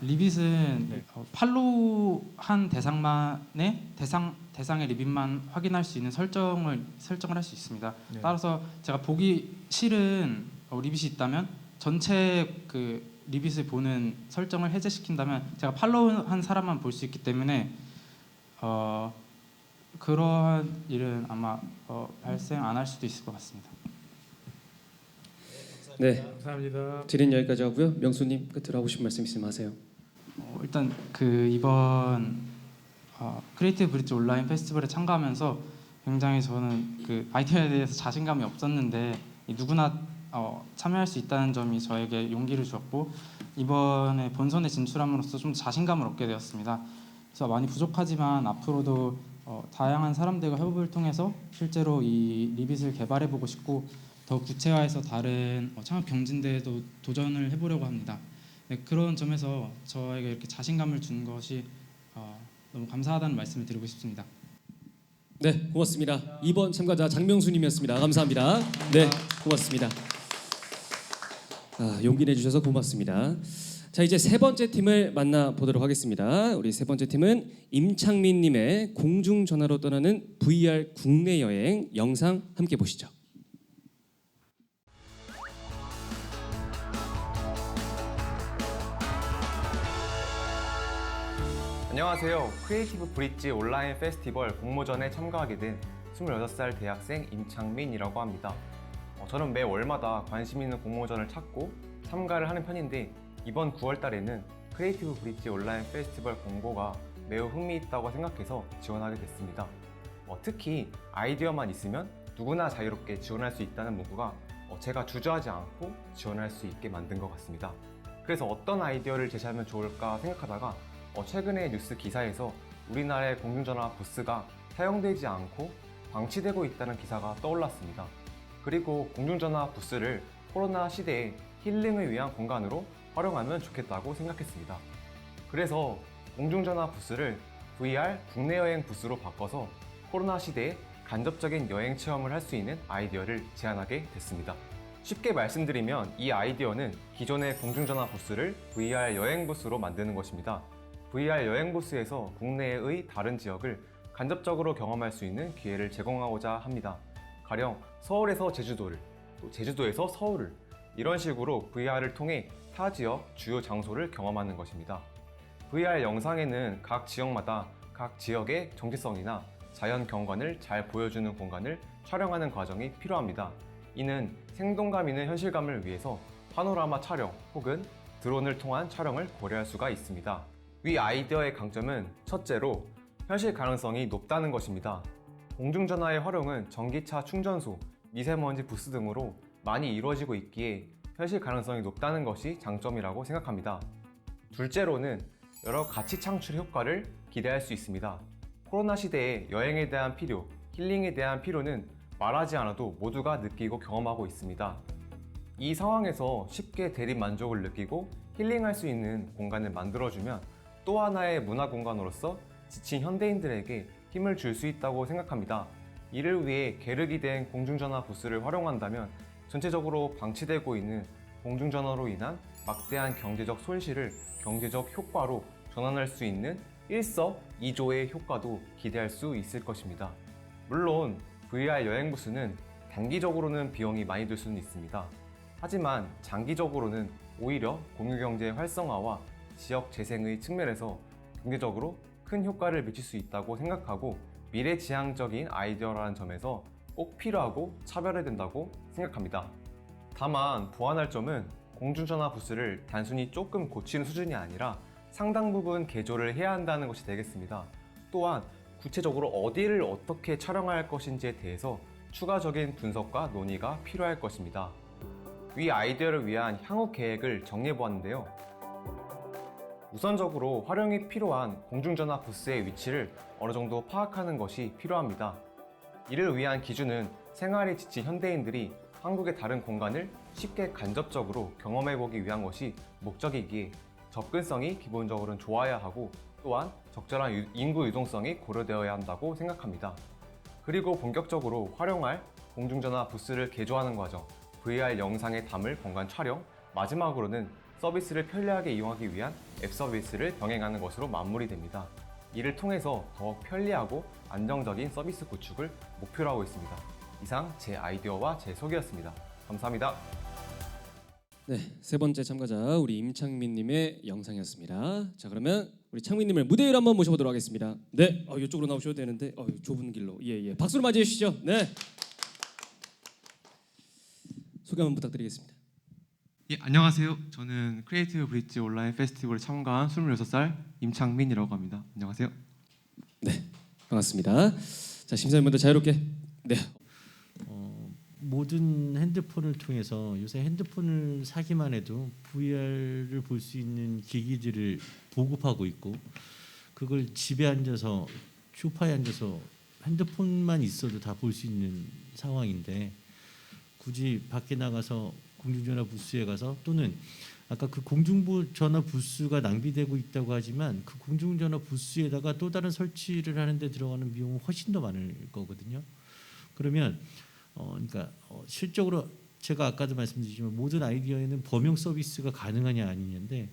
리빗은 팔로우한 대상의 리빗만 확인할 수 있는 설정을 할 수 있습니다. 네. 따라서 제가 보기 싫은 리빗이 있다면 전체 그 리빗을 보는 설정을 해제시킨다면 제가 팔로우한 사람만 볼 수 있기 때문에 그러한 일은 아마 발생 안 할 수도 있을 것 같습니다. 네, 감사합니다. 질의는 여기까지 하고요. 명수님 끝으로 하고 싶은 말씀 있으면 하세요. 일단 그 이번 크리에이티브 브릿지 온라인 페스티벌에 참가하면서 굉장히 저는 그 아이디어에 대해서 자신감이 없었는데 누구나 참여할 수 있다는 점이 저에게 용기를 주었고 이번에 본선에 진출함으로써 좀 자신감을 얻게 되었습니다. 그래서 많이 부족하지만 앞으로도 다양한 사람들과 협업을 통해서 실제로 이 리빗을 개발해 보고 싶고 더 구체화해서 다른 창업 경진대회도 도전을 해보려고 합니다. 네, 그런 점에서 저에게 이렇게 자신감을 준 것이 너무 감사하다는 말씀을 드리고 싶습니다. 네, 고맙습니다. 2번 참가자 장명수님이었습니다. 감사합니다. 네, 고맙습니다. 용기 내주셔서 고맙습니다. 자, 이제 세 번째 팀을 만나보도록 하겠습니다. 우리 세 번째 팀은 임창민님의 공중전화로 떠나는 VR 국내 여행 영상 함께 보시죠. 안녕하세요. 크리에이티브 브릿지 온라인 페스티벌 공모전에 참가하게 된 26살 대학생 임창민이라고 합니다. 저는 매 월마다 관심 있는 공모전을 찾고 참가를 하는 편인데 이번 9월 달에는 크리에이티브 브릿지 온라인 페스티벌 공고가 매우 흥미있다고 생각해서 지원하게 됐습니다. 특히 아이디어만 있으면 누구나 자유롭게 지원할 수 있다는 문구가 제가 주저하지 않고 지원할 수 있게 만든 것 같습니다. 그래서 어떤 아이디어를 제시하면 좋을까 생각하다가 최근에 뉴스 기사에서 우리나라의 공중전화 부스가 사용되지 않고 방치되고 있다는 기사가 떠올랐습니다. 그리고 공중전화 부스를 코로나 시대에 힐링을 위한 공간으로 활용하면 좋겠다고 생각했습니다. 그래서 공중전화 부스를 VR 국내 여행 부스로 바꿔서 코로나 시대에 간접적인 여행 체험을 할 수 있는 아이디어를 제안하게 됐습니다. 쉽게 말씀드리면 이 아이디어는 기존의 공중전화 부스를 VR 여행 부스로 만드는 것입니다. VR 여행 부스에서 국내의 다른 지역을 간접적으로 경험할 수 있는 기회를 제공하고자 합니다. 가령 서울에서 제주도를, 또 제주도에서 서울을 이런 식으로 VR을 통해 타 지역 주요 장소를 경험하는 것입니다. VR 영상에는 각 지역마다 각 지역의 정체성이나 자연 경관을 잘 보여주는 공간을 촬영하는 과정이 필요합니다. 이는 생동감 있는 현실감을 위해서 파노라마 촬영 혹은 드론을 통한 촬영을 고려할 수가 있습니다. 위 아이디어의 강점은 첫째로 현실 가능성이 높다는 것입니다. 공중전화의 활용은 전기차 충전소, 미세먼지 부스 등으로 많이 이루어지고 있기에 현실 가능성이 높다는 것이 장점이라고 생각합니다. 둘째로는 여러 가치 창출 효과를 기대할 수 있습니다. 코로나 시대에 여행에 대한 필요, 힐링에 대한 필요는 말하지 않아도 모두가 느끼고 경험하고 있습니다. 이 상황에서 쉽게 대립 만족을 느끼고 힐링할 수 있는 공간을 만들어주면 또 하나의 문화 공간으로서 지친 현대인들에게 힘을 줄 수 있다고 생각합니다. 이를 위해 계륵이 된 공중전화 부스를 활용한다면 전체적으로 방치되고 있는 공중전화로 인한 막대한 경제적 손실을 경제적 효과로 전환할 수 있는 일석이조의 효과도 기대할 수 있을 것입니다. 물론 VR 여행 부스는 단기적으로는 비용이 많이 들 수는 있습니다. 하지만 장기적으로는 오히려 공유경제 활성화와 지역 재생의 측면에서 경제적으로 큰 효과를 미칠 수 있다고 생각하고 미래지향적인 아이디어라는 점에서 꼭 필요하고 차별화된다고 생각합니다. 다만 보완할 점은 공중전화 부스를 단순히 조금 고치는 수준이 아니라 상당 부분 개조를 해야 한다는 것이 되겠습니다. 또한 구체적으로 어디를 어떻게 촬영할 것인지에 대해서 추가적인 분석과 논의가 필요할 것입니다. 위 아이디어를 위한 향후 계획을 정리해 보았는데요. 우선적으로 활용이 필요한 공중전화 부스의 위치를 어느 정도 파악하는 것이 필요합니다. 이를 위한 기준은 생활에 지친 현대인들이 한국의 다른 공간을 쉽게 간접적으로 경험해보기 위한 것이 목적이기에 접근성이 기본적으로는 좋아야 하고 또한 적절한 인구 유동성이 고려되어야 한다고 생각합니다. 그리고 본격적으로 활용할 공중전화 부스를 개조하는 과정, VR 영상에 담을 공간 촬영, 마지막으로는 서비스를 편리하게 이용하기 위한 앱 서비스를 병행하는 것으로 마무리됩니다. 이를 통해서 더욱 편리하고 안정적인 서비스 구축을 목표로 하고 있습니다. 이상 제 아이디어와 제 소개였습니다. 감사합니다. 네, 세 번째 참가자 우리 임창민님의 영상이었습니다. 자, 그러면 우리 창민님을 무대 위로 한번 모셔보도록 하겠습니다. 네, 이쪽으로 나오셔도 되는데 좁은 길로 예, 박수로 맞이해 주시죠. 네, 소개 한번 부탁드리겠습니다. 예, 안녕하세요. 저는 크리에이티브 브릿지 온라인 페스티벌에 참가한 26살 임창민이라고 합니다. 안녕하세요. 네, 반갑습니다. 자, 심사위원분들 자유롭게. 네. 모든 핸드폰을 통해서 요새 핸드폰을 사기만 해도 VR을 볼 수 있는 기기들을 보급하고 있고 그걸 집에 앉아서 소파에 앉아서 핸드폰만 있어도 다 볼 수 있는 상황인데 굳이 밖에 나가서 공중전화 부스에 가서 또는 아까 그 공중전화 부스가 낭비되고 있다고 하지만 그 공중전화 부스에다가 또 다른 설치를 하는데 들어가는 비용은 훨씬 더 많을 거거든요. 그러면 그러니까 실적으로 제가 아까도 말씀드렸지만 모든 아이디어에는 범용 서비스가 가능하냐 아니냐인데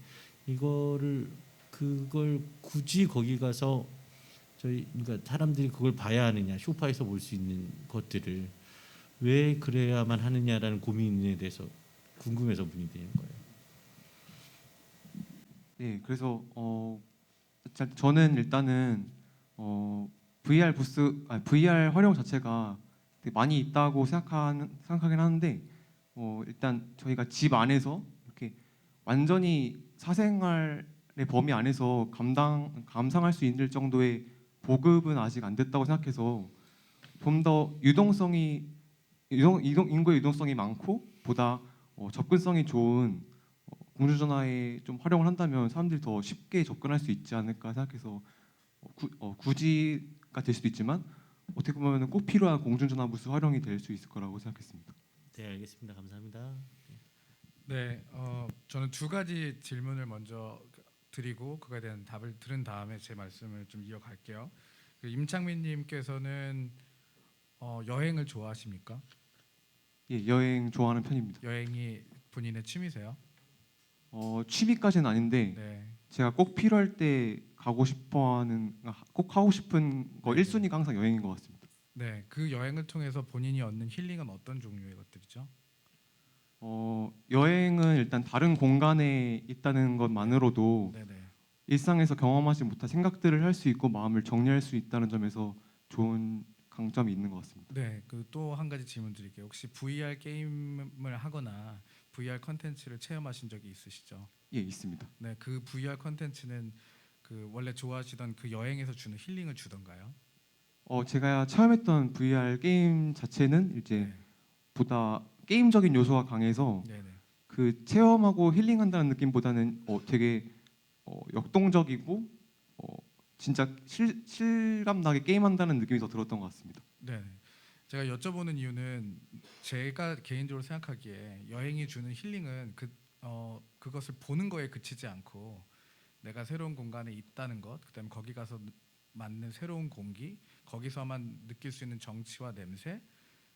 그걸 굳이 거기 가서 그러니까 사람들이 그걸 봐야 하느냐 소파에서 볼 수 있는 것들을 왜 그래야만 하느냐라는 고민에 대해서 궁금해서 문의드리는 거예요. 네, 그래서 저는 일단은 VR 활용 자체가 되게 많이 있다고 생각하긴 하는데 일단 저희가 집 안에서 이렇게 완전히 사생활의 범위 안에서 감상할 수 있는 정도의 보급은 아직 안 됐다고 생각해서 좀 더 인구의 유동성이 많고 보다 접근성이 좋은 공중전화에 좀 활용을 한다면 사람들이 더 쉽게 접근할 수 있지 않을까 생각해서 구지가 될 수도 있지만 어떻게 보면 꼭 필요한 공중전화 부스 활용이 될 수 있을 거라고 생각했습니다. 네, 알겠습니다. 감사합니다. 네, 저는 두 가지 질문을 먼저 드리고 그거에 대한 답을 들은 다음에 제 말씀을 좀 이어갈게요. 그 임창민님께서는 여행을 좋아하십니까? 예, 여행 좋아하는 편입니다. 여행이 본인의 취미세요? 취미까지는 아닌데 네. 제가 꼭 필요할 때 꼭 하고 싶은 거 1순위가 항상 여행인 것 같습니다. 네, 그 여행을 통해서 본인이 얻는 힐링은 어떤 종류의 것들이죠? 여행은 일단 다른 공간에 있다는 것만으로도 네네. 일상에서 경험하지 못한 생각들을 할 수 있고 마음을 정리할 수 있다는 점에서 좋은 강점이 있는 것 같습니다. 네, 그 또 한 가지 질문 드릴게요. 혹시 VR 게임을 하거나 VR 컨텐츠를 체험하신 적이 있으시죠? 예, 있습니다. 네, 그 VR 컨텐츠는 그 원래 좋아하시던 그 여행에서 주는 힐링을 주던가요? 제가 체험했던 VR 게임 자체는 이제 보다 게임적인 요소가 강해서 네네. 그 체험하고 힐링한다는 느낌보다는 되게 역동적이고 진짜 실감나게 게임한다는 느낌이 더 들었던 것 같습니다. 네, 제가 여쭤보는 이유는 제가 개인적으로 생각하기에 여행이 주는 힐링은 그것을 보는 거에 그치지 않고 내가 새로운 공간에 있다는 것, 그다음에 거기 가서 맞는 새로운 공기, 거기서만 느낄 수 있는 정취와 냄새,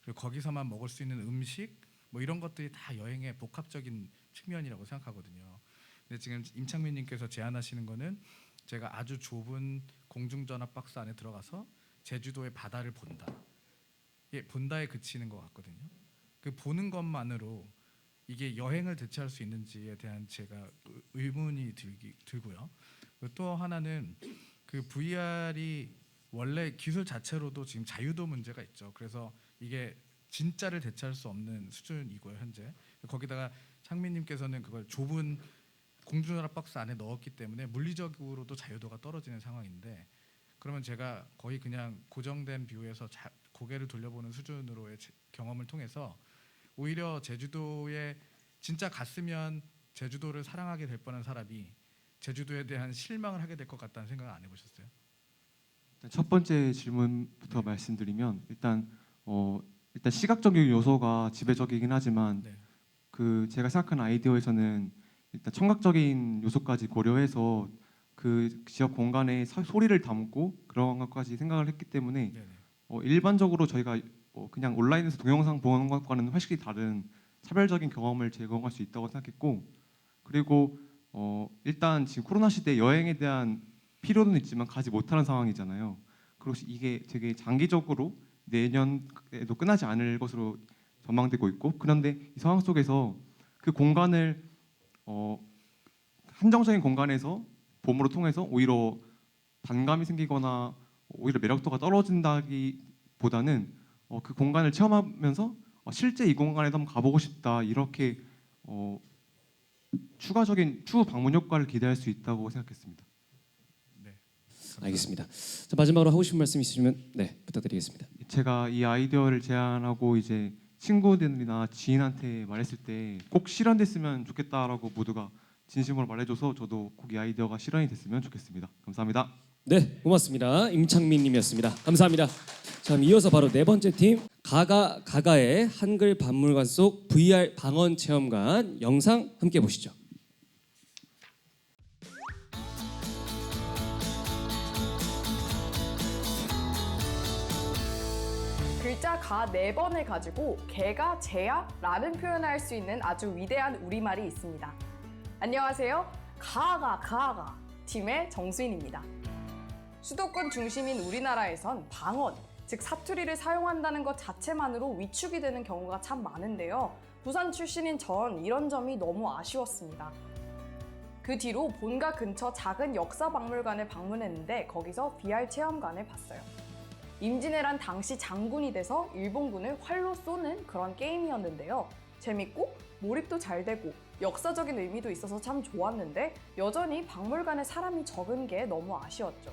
그리고 거기서만 먹을 수 있는 음식, 뭐 이런 것들이 다 여행의 복합적인 측면이라고 생각하거든요. 근데 지금 임창민님께서 제안하시는 거는 제가 아주 좁은 공중전화 박스 안에 들어가서 제주도의 바다를 본다. 예, 본다에 그치는 것 같거든요. 그 보는 것만으로 이게 여행을 대체할 수 있는지에 대한 제가 의문이 들고요. 또 하나는 그 VR이 원래 기술 자체로도 지금 자유도 문제가 있죠. 그래서 이게 진짜를 대체할 수 없는 수준이고요, 현재. 거기다가 창민님께서는 그걸 좁은 공중전화 박스 안에 넣었기 때문에 물리적으로도 자유도가 떨어지는 상황인데, 그러면 제가 거의 그냥 고정된 뷰에서 고개를 돌려보는 수준으로의 경험을 통해서 오히려 제주도에 진짜 갔으면 제주도를 사랑하게 될 뻔한 사람이 제주도에 대한 실망을 하게 될 것 같다는 생각 안 해보셨어요? 첫 번째 질문부터 말씀드리면 일단 시각적인 요소가 지배적이긴 하지만 네. 그 제가 생각하는 아이디어에서는 일단 청각적인 요소까지 고려해서 그 지역 공간에 소리를 담고 그런 것까지 생각을 했기 때문에 일반적으로 저희가 그냥 온라인에서 동영상 보는 것과는 훨씬 다른 차별적인 경험을 제공할 수 있다고 생각했고, 그리고 일단 지금 코로나 시대 여행에 대한 필요는 있지만 가지 못하는 상황이잖아요. 그리고 이게 되게 장기적으로 내년에도 끝나지 않을 것으로 전망되고 있고, 그런데 이 상황 속에서 그 공간을 한정적인 공간에서 봄으로 통해서 오히려 반감이 생기거나 오히려 매력도가 떨어진다기보다는 그 공간을 체험하면서 실제 이 공간에도 한번 가보고 싶다, 이렇게 추가적인 추후 방문 효과를 기대할 수 있다고 생각했습니다. 알겠습니다. 자, 마지막으로 하고 싶은 말씀 있으시면 네, 부탁드리겠습니다. 제가 이 아이디어를 제안하고 이제 친구들이나 지인한테 말했을 때 꼭 실현됐으면 좋겠다라고 모두가 진심으로 말해줘서 저도 꼭 이 아이디어가 실현이 됐으면 좋겠습니다. 감사합니다. 네, 고맙습니다. 임창민님이었습니다. 감사합니다. 자, 이어서 바로 네 번째 팀 가가의 한글 박물관 속 VR 방언 체험관 영상 함께 보시죠. 글자 가 4번을 가지고 개가 재야 라는 표현을 할 수 있는 아주 위대한 우리말이 있습니다. 안녕하세요. 가가 팀의 정수인입니다. 수도권 중심인 우리나라에선 방언, 즉 사투리를 사용한다는 것 자체만으로 위축이 되는 경우가 참 많은데요. 부산 출신인 전 이런 점이 너무 아쉬웠습니다. 그 뒤로 본가 근처 작은 역사박물관을 방문했는데 거기서 VR 체험관을 봤어요. 임진왜란 당시 장군이 돼서 일본군을 활로 쏘는 그런 게임이었는데요. 재밌고 몰입도 잘 되고 역사적인 의미도 있어서 참 좋았는데 여전히 박물관에 사람이 적은 게 너무 아쉬웠죠.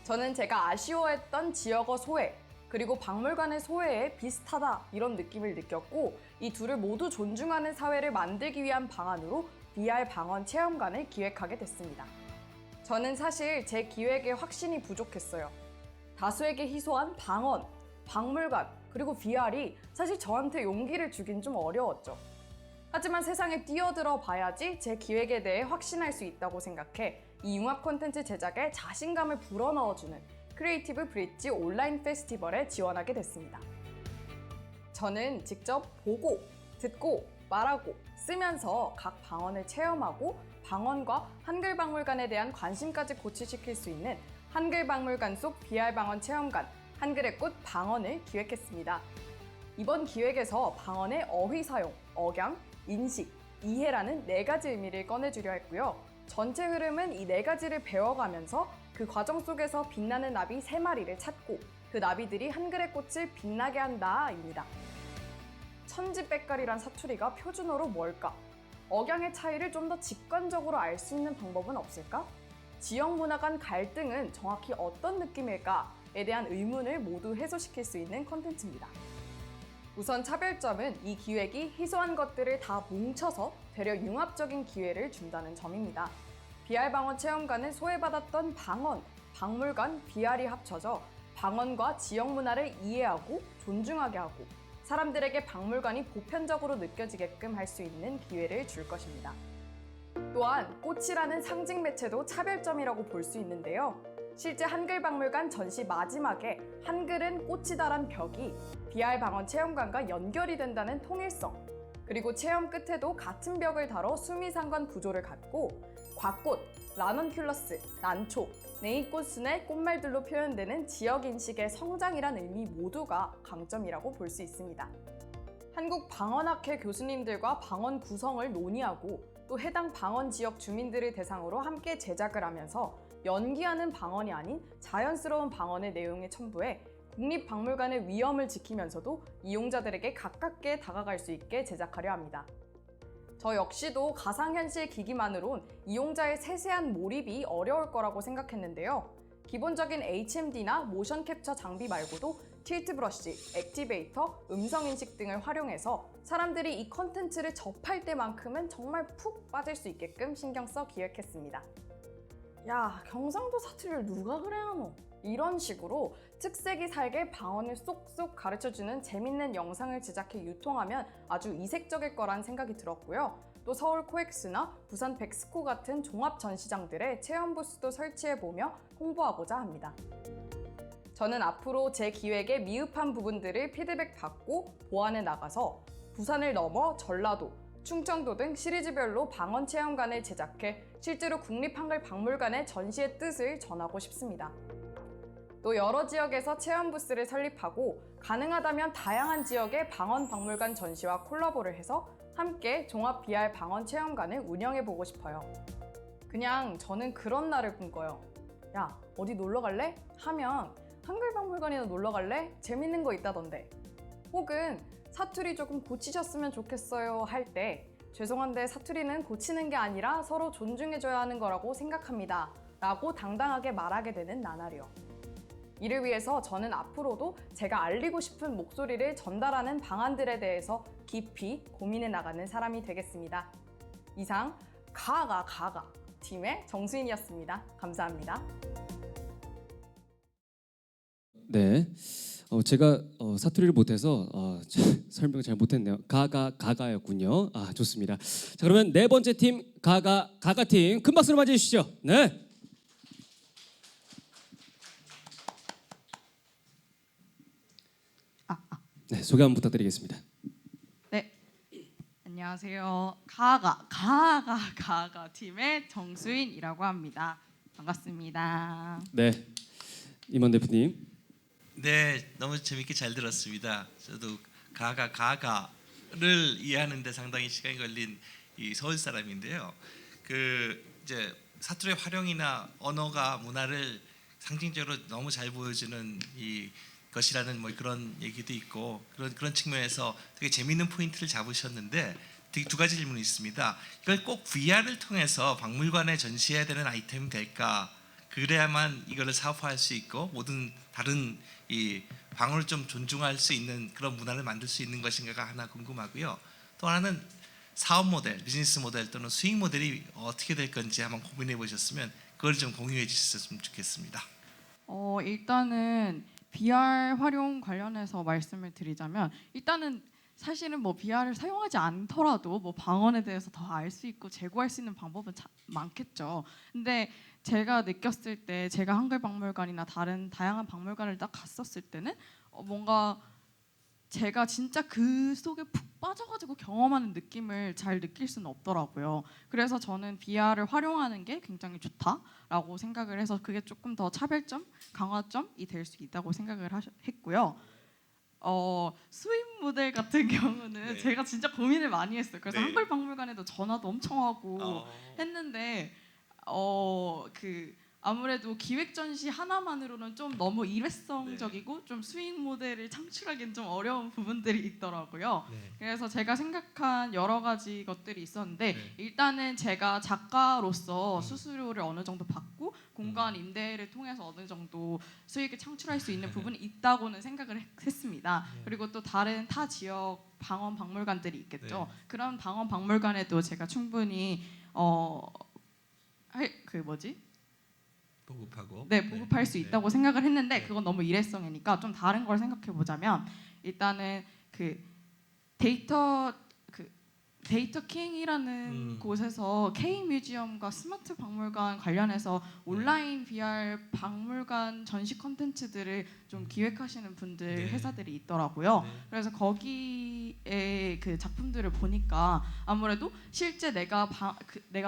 저는 제가 아쉬워했던 지역어 소외, 그리고 박물관의 소외에 비슷하다 이런 느낌을 느꼈고, 이 둘을 모두 존중하는 사회를 만들기 위한 방안으로 VR 방언 체험관을 기획하게 됐습니다. 저는 사실 제 기획에 확신이 부족했어요. 다수에게 희소한 방언, 박물관, 그리고 VR이 사실 저한테 용기를 주긴 좀 어려웠죠. 하지만 세상에 뛰어들어 봐야지 제 기획에 대해 확신할 수 있다고 생각해 이 융합 콘텐츠 제작에 자신감을 불어넣어주는 크리에이티브 브릿지 온라인 페스티벌에 지원하게 됐습니다. 저는 직접 보고, 듣고, 말하고, 쓰면서 각 방언을 체험하고 방언과 한글박물관에 대한 관심까지 고취시킬 수 있는 한글박물관 속 VR 방언 체험관 한글의 꽃 방언을 기획했습니다. 이번 기획에서 방언의 어휘 사용, 억양, 인식, 이해라는 4가지 의미를 꺼내주려 했고요. 전체 흐름은 이 4가지를 배워가면서 그 과정 속에서 빛나는 나비 3마리를 찾고 그 나비들이 한글의 꽃을 빛나게 한다입니다. 천지백갈이란 사투리가 표준어로 뭘까? 억양의 차이를 좀 더 직관적으로 알 수 있는 방법은 없을까? 지역 문화 간 갈등은 정확히 어떤 느낌일까에 대한 의문을 모두 해소시킬 수 있는 콘텐츠입니다. 우선 차별점은 이 기획이 희소한 것들을 다 뭉쳐서 되려 융합적인 기회를 준다는 점입니다. VR 방언 체험관은 소외받았던 방언, 박물관, VR이 합쳐져 방언과 지역 문화를 이해하고 존중하게 하고 사람들에게 박물관이 보편적으로 느껴지게끔 할 수 있는 기회를 줄 것입니다. 또한 꽃이라는 상징 매체도 차별점이라고 볼 수 있는데요. 실제 한글박물관 전시 마지막에 한글은 꽃이다란 벽이 VR 방언 체험관과 연결이 된다는 통일성, 그리고 체험 끝에도 같은 벽을 다뤄 수미상관 구조를 갖고 곽꽃, 라넌큘러스, 난초, 네이꽃순의 꽃말들로 표현되는 지역인식의 성장이란 의미 모두가 강점이라고 볼 수 있습니다. 한국방언학회 교수님들과 방언 구성을 논의하고 또 해당 방언 지역 주민들을 대상으로 함께 제작을 하면서 연기하는 방언이 아닌 자연스러운 방언의 내용에 첨부해 국립박물관의 위엄을 지키면서도 이용자들에게 가깝게 다가갈 수 있게 제작하려 합니다. 저 역시도 가상현실 기기만으론 이용자의 세세한 몰입이 어려울 거라고 생각했는데요. 기본적인 HMD나 모션 캡처 장비 말고도 틸트 브러쉬, 액티베이터, 음성인식 등을 활용해서 사람들이 이 컨텐츠를 접할 때만큼은 정말 푹 빠질 수 있게끔 신경 써 기획했습니다. 야, 경상도 사투리를 누가 그래 하노? 이런 식으로 특색이 살게 방언을 쏙쏙 가르쳐주는 재밌는 영상을 제작해 유통하면 아주 이색적일 거란 생각이 들었고요. 또 서울 코엑스나 부산 백스코 같은 종합 전시장들의 체험 부스도 설치해보며 홍보하고자 합니다. 저는 앞으로 제 기획에 미흡한 부분들을 피드백 받고 보완해 나가서 부산을 넘어 전라도, 충청도 등 시리즈별로 방언 체험관을 제작해 실제로 국립한글박물관의 전시의 뜻을 전하고 싶습니다. 또 여러 지역에서 체험 부스를 설립하고 가능하다면 다양한 지역의 방언 박물관 전시와 콜라보를 해서 함께 종합 BR 방언 체험관을 운영해보고 싶어요. 그냥 저는 그런 날을 꿈꿔요. 야, 어디 놀러 갈래? 하면 한글박물관이나 놀러 갈래? 재밌는 거 있다던데. 혹은 사투리 조금 고치셨으면 좋겠어요 할 때 죄송한데 사투리는 고치는 게 아니라 서로 존중해줘야 하는 거라고 생각합니다. 라고 당당하게 말하게 되는 나날이요. 이를 위해서 저는 앞으로도 제가 알리고 싶은 목소리를 전달하는 방안들에 대해서 깊이 고민해 나가는 사람이 되겠습니다. 이상 가가 팀의 정수인이었습니다. 감사합니다. 네, 제가 사투리를 못해서 설명을 잘 못했네요. 가가였군요. 아, 좋습니다. 자, 그러면 네 번째 팀 가가 팀 큰 박수로 맞이해 주시죠. 네. 네, 소개 한번 부탁드리겠습니다. 네, 안녕하세요. 가가 팀의 정수인이라고 합니다. 반갑습니다. 네, 임원 대표님. 네, 너무 재밌게 잘 들었습니다. 저도 가가를 이해하는데 상당히 시간이 걸린 이 서울 사람인데요. 이제 사투리의 활용이나 언어가 문화를 상징적으로 너무 잘 보여주는 이 것이라는 뭐 그런 얘기도 있고 그런 측면에서 되게 재미있는 포인트를 잡으셨는데 되게 두 가지 질문이 있습니다. 이걸 꼭 VR을 통해서 박물관에 전시해야 되는 아이템이 될까? 그래야만 이거를 사업화할 수 있고 모든 다른 이 방언을 좀 존중할 수 있는 그런 문화를 만들 수 있는 것인가가 하나 궁금하고요. 또 하나는 사업 모델, 비즈니스 모델 또는 수익 모델이 어떻게 될 건지 한번 고민해 보셨으면 그걸 좀 공유해 주셨으면 좋겠습니다. 일단은 VR 활용 관련해서 말씀을 드리자면 일단은 사실은 뭐 VR을 사용하지 않더라도 뭐 방언에 대해서 더 알 수 있고 제고할 수 있는 방법은 많겠죠. 근데 제가 느꼈을 때 제가 한글박물관이나 다른 다양한 박물관을 딱 갔었을 때는 뭔가 제가 진짜 그 속에 푹 빠져가지고 경험하는 느낌을 잘 느낄 수는 없더라고요. 그래서 저는 VR을 활용하는 게 굉장히 좋다라고 생각을 해서 그게 조금 더 차별점, 강화점이 될 수 있다고 생각을 했고요. 수입 모델 같은 경우는 제가 진짜 고민을 많이 했어요. 그래서 한글박물관에도 전화도 엄청 하고 했는데 아무래도 기획 전시 하나만으로는 좀 너무 일회성적이고 좀 수익 모델을 창출하기는 좀 어려운 부분들이 있더라고요. 그래서 제가 생각한 여러 가지 것들이 있었는데 일단은 제가 작가로서 수수료를 어느 정도 받고 공간 임대를 통해서 어느 정도 수익을 창출할 수 있는 부분이 있다고는 생각을 했습니다. 그리고 또 다른 타 지역 방언 박물관들이 있겠죠. 그런 방언 박물관에도 제가 충분히 보급할 수 있다고 생각을 했는데 그건 너무 일회성이니까 좀 다른 걸 생각해 보자면 일단은 데이터 킹이라는 곳에서 K 뮤지엄과 스마트 박물관 관련해서 온라인 VR 박물관 전시 콘텐츠들을 좀 기획하시는 분들 회사들이 있더라고요. 그래서 거기에 그 작품들을 보니까 아무래도 실제 내가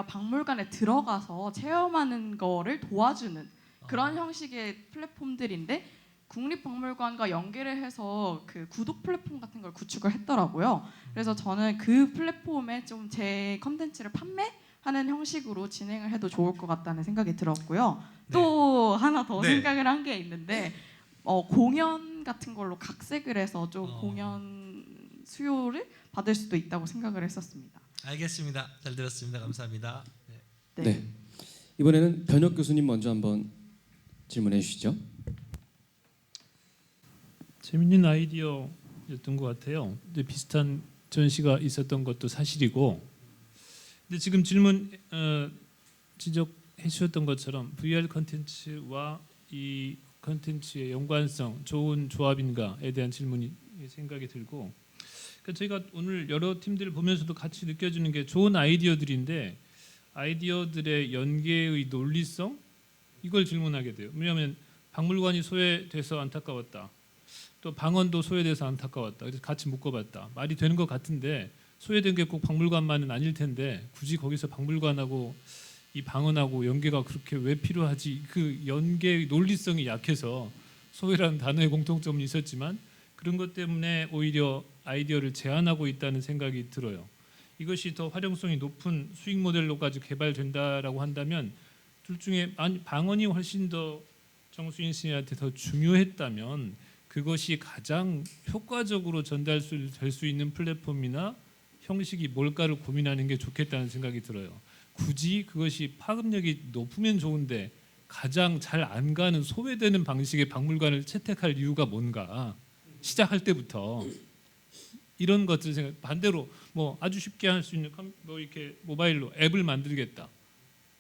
박물관에 들어가서 체험하는 거를 도와주는 그런 형식의 플랫폼들인데 국립박물관과 연계를 해서 그 구독 플랫폼 같은 걸 구축을 했더라고요. 그래서 저는 그 플랫폼에 좀 제 컨텐츠를 판매하는 형식으로 진행을 해도 좋을 것 같다는 생각이 들었고요. 또 하나 더 생각을 한 게 있는데 공연 같은 걸로 각색을 해서 좀 공연 수요를 받을 수도 있다고 생각을 했었습니다. 알겠습니다. 잘 들었습니다. 감사합니다. 네. 이번에는 변혁 교수님 먼저 한번 질문해 주시죠. 재밌는 아이디어였던 것 같아요. 근데 비슷한 전시가 있었던 것도 사실이고, 근데 지금 질문 지적해 주셨던 것처럼 VR 컨텐츠와 이 컨텐츠의 연관성, 좋은 조합인가에 대한 질문이 생각이 들고, 그러니까 저희가 오늘 여러 팀들을 보면서도 같이 느껴지는 게 좋은 아이디어들인데 아이디어들의 연계의 논리성 이걸 질문하게 돼요. 왜냐하면 박물관이 소외돼서 안타까웠다. 또 방언도 소외돼서 안타까웠다. 그래서 같이 묶어봤다. 말이 되는 것 같은데 소외된 게 꼭 박물관만은 아닐 텐데 굳이 거기서 박물관하고 이 방언하고 연계가 그렇게 왜 필요하지? 그 연계 논리성이 약해서 소외라는 단어의 공통점은 있었지만 그런 것 때문에 오히려 아이디어를 제한하고 있다는 생각이 들어요. 이것이 더 활용성이 높은 수익 모델로까지 개발된다라고 한다면 둘 중에 방언이 훨씬 더 정수인 씨한테 더 중요했다면 그것이 가장 효과적으로 전달될 수 있는 플랫폼이나 형식이 뭘까를 고민하는 게 좋겠다는 생각이 들어요. 굳이 그것이 파급력이 높으면 좋은데 가장 잘 안 가는 소외되는 방식의 박물관을 채택할 이유가 뭔가 시작할 때부터 이런 것들 생각. 반대로 뭐 아주 쉽게 할 수 있는 뭐 이렇게 모바일로 앱을 만들겠다.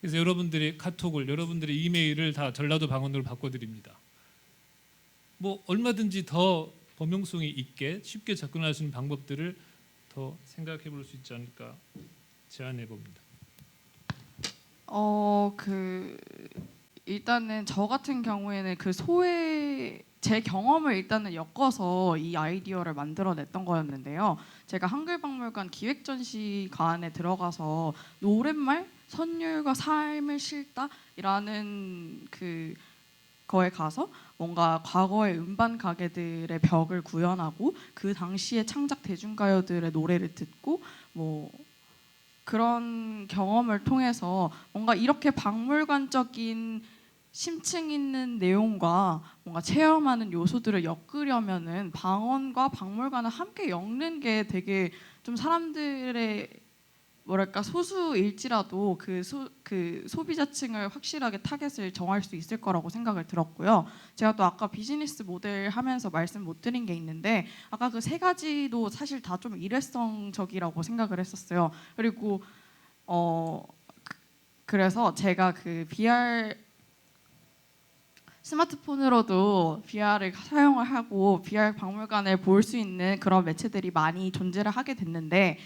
그래서 여러분들의 카톡을, 여러분들의 이메일을 다 전라도 방언으로 바꿔드립니다. 뭐 얼마든지 더 범용성이 있게 쉽게 접근할 수 있는 방법들을 더 생각해 볼 수 있지 않을까 제안해 봅니다. 일단은 저 같은 경우에는 그 제 경험을 일단은 엮어서 이 아이디어를 만들어냈던 거였는데요. 제가 한글박물관 기획전시관에 들어가서 노랫말 선율과 삶을 싣다라는 거에 가서 뭔가 과거의 음반 가게들의 벽을 구현하고 그 당시의 창작 대중가요들의 노래를 듣고 뭐 그런 경험을 통해서 뭔가 이렇게 박물관적인 심층 있는 내용과 뭔가 체험하는 요소들을 엮으려면은 방언과 박물관을 함께 엮는 게 되게 좀 사람들의 뭐랄까 소수일지라도 그 소비자층을 확실하게 타겟을 정할 수 있을 거라고 생각을 들었고요. 제가 또 아까 비즈니스 모델 하면서 말씀 못 드린 게 있는데 아까 그 세 가지도 사실 다 좀 일회성적이라고 생각을 했었어요. 그리고 그래서 제가 그 VR 스마트폰으로도 VR을 사용을 하고 VR 박물관을 볼 수 있는 그런 매체들이 많이 존재를 하게 됐는데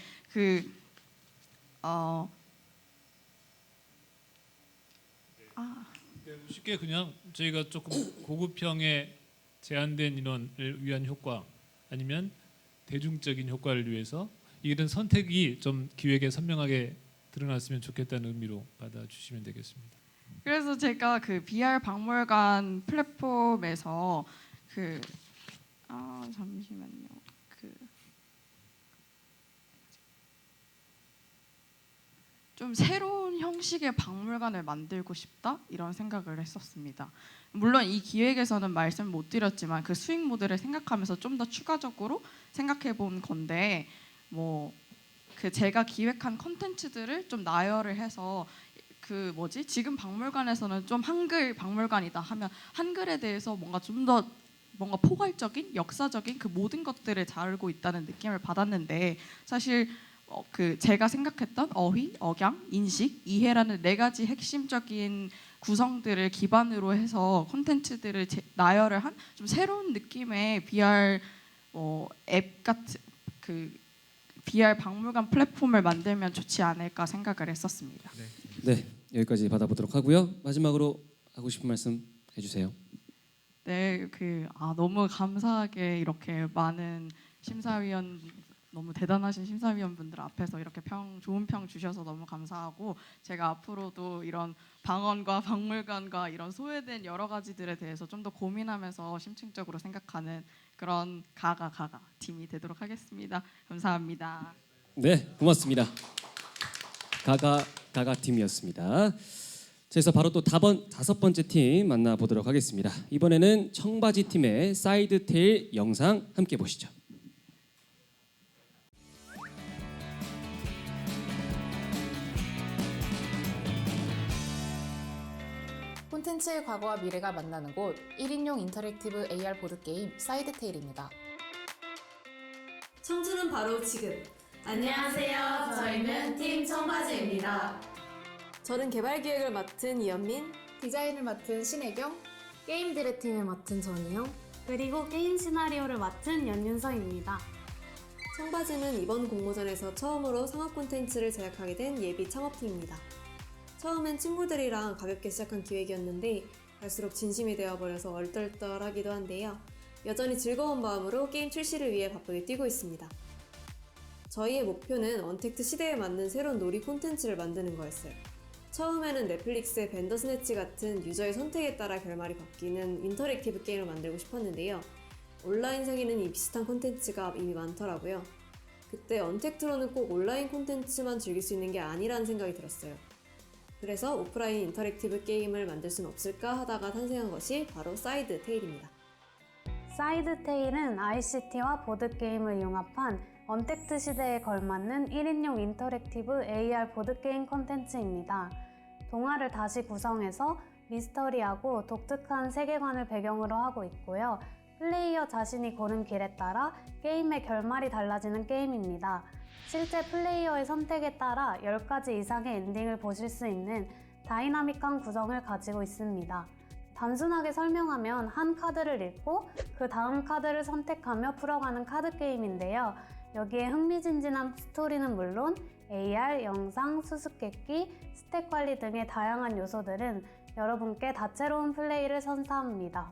쉽게 그냥 저희가 조금 고급형에 제한된 인원을 위한 효과 아니면 대중적인 효과를 위해서 이런 선택이 좀 기획에 선명하게 드러났으면 좋겠다는 의미로 받아주시면 되겠습니다. 그래서 제가 그 VR 박물관 플랫폼에서 잠시만요. 좀 새로운 형식의 박물관을 만들고 싶다 이런 생각을 했었습니다. 물론 이 기획에서는 말씀 못 드렸지만 그 수익 모델을 생각하면서 좀 더 추가적으로 생각해 본 건데 제가 기획한 콘텐츠들을 좀 나열을 해서 지금 박물관에서는 좀 한글 박물관이다 하면 한글에 대해서 뭔가 좀 더 뭔가 포괄적인 역사적인 그 모든 것들을 다루고 있다는 느낌을 받았는데 사실 제가 생각했던 어휘, 억양, 인식, 이해라는 4가지 핵심적인 구성들을 기반으로 해서 콘텐츠들을 나열을 한 좀 새로운 느낌의 VR 앱 같은 VR 박물관 플랫폼을 만들면 좋지 않을까 생각을 했었습니다. 네, 여기까지 받아보도록 하고요. 마지막으로 하고 싶은 말씀 해주세요. 네, 너무 감사하게 이렇게 많은 너무 대단하신 심사위원분들 앞에서 이렇게 좋은 평 주셔서 너무 감사하고 제가 앞으로도 이런 방언과 박물관과 이런 소외된 여러 가지들에 대해서 좀 더 고민하면서 심층적으로 생각하는 그런 가가 팀이 되도록 하겠습니다. 감사합니다. 네, 고맙습니다. 가가 팀이었습니다. 그래서 바로 또 5번째 팀 만나보도록 하겠습니다. 이번에는 청바지 팀의 사이드 테일 영상 함께 보시죠. 콘텐츠의 과거와 미래가 만나는 곳 1인용 인터랙티브 AR 보드게임 사이드테일입니다. 청주는 바로 지금. 안녕하세요. 저희는 팀 청바지입니다. 저는 개발 기획을 맡은 이현민, 디자인을 맡은 신혜경, 게임 디렉팅을 맡은 전희영, 그리고 게임 시나리오를 맡은 연윤서입니다. 청바지는 이번 공모전에서 처음으로 상업 콘텐츠를 제작하게 된 예비 창업팀입니다. 처음엔 친구들이랑 가볍게 시작한 기획이었는데 갈수록 진심이 되어버려서 얼떨떨하기도 한데요. 여전히 즐거운 마음으로 게임 출시를 위해 바쁘게 뛰고 있습니다. 저희의 목표는 언택트 시대에 맞는 새로운 놀이 콘텐츠를 만드는 거였어요. 처음에는 넷플릭스의 벤더스네치 같은 유저의 선택에 따라 결말이 바뀌는 인터랙티브 게임을 만들고 싶었는데요. 온라인상에는 이 비슷한 콘텐츠가 이미 많더라고요. 그때 언택트로는 꼭 온라인 콘텐츠만 즐길 수 있는 게 아니라는 생각이 들었어요. 그래서 오프라인 인터랙티브 게임을 만들 순 없을까 하다가 탄생한 것이 바로 사이드 테일입니다. 사이드 테일은 ICT와 보드게임을 융합한 언택트 시대에 걸맞는 1인용 인터랙티브 AR 보드게임 콘텐츠입니다. 동화를 다시 구성해서 미스터리하고 독특한 세계관을 배경으로 하고 있고요. 플레이어 자신이 고른 길에 따라 게임의 결말이 달라지는 게임입니다. 실제 플레이어의 선택에 따라 10가지 이상의 엔딩을 보실 수 있는 다이나믹한 구성을 가지고 있습니다. 단순하게 설명하면 한 카드를 읽고 그 다음 카드를 선택하며 풀어가는 카드 게임인데요. 여기에 흥미진진한 스토리는 물론 AR, 영상, 수수께끼, 스탯 관리 등의 다양한 요소들은 여러분께 다채로운 플레이를 선사합니다.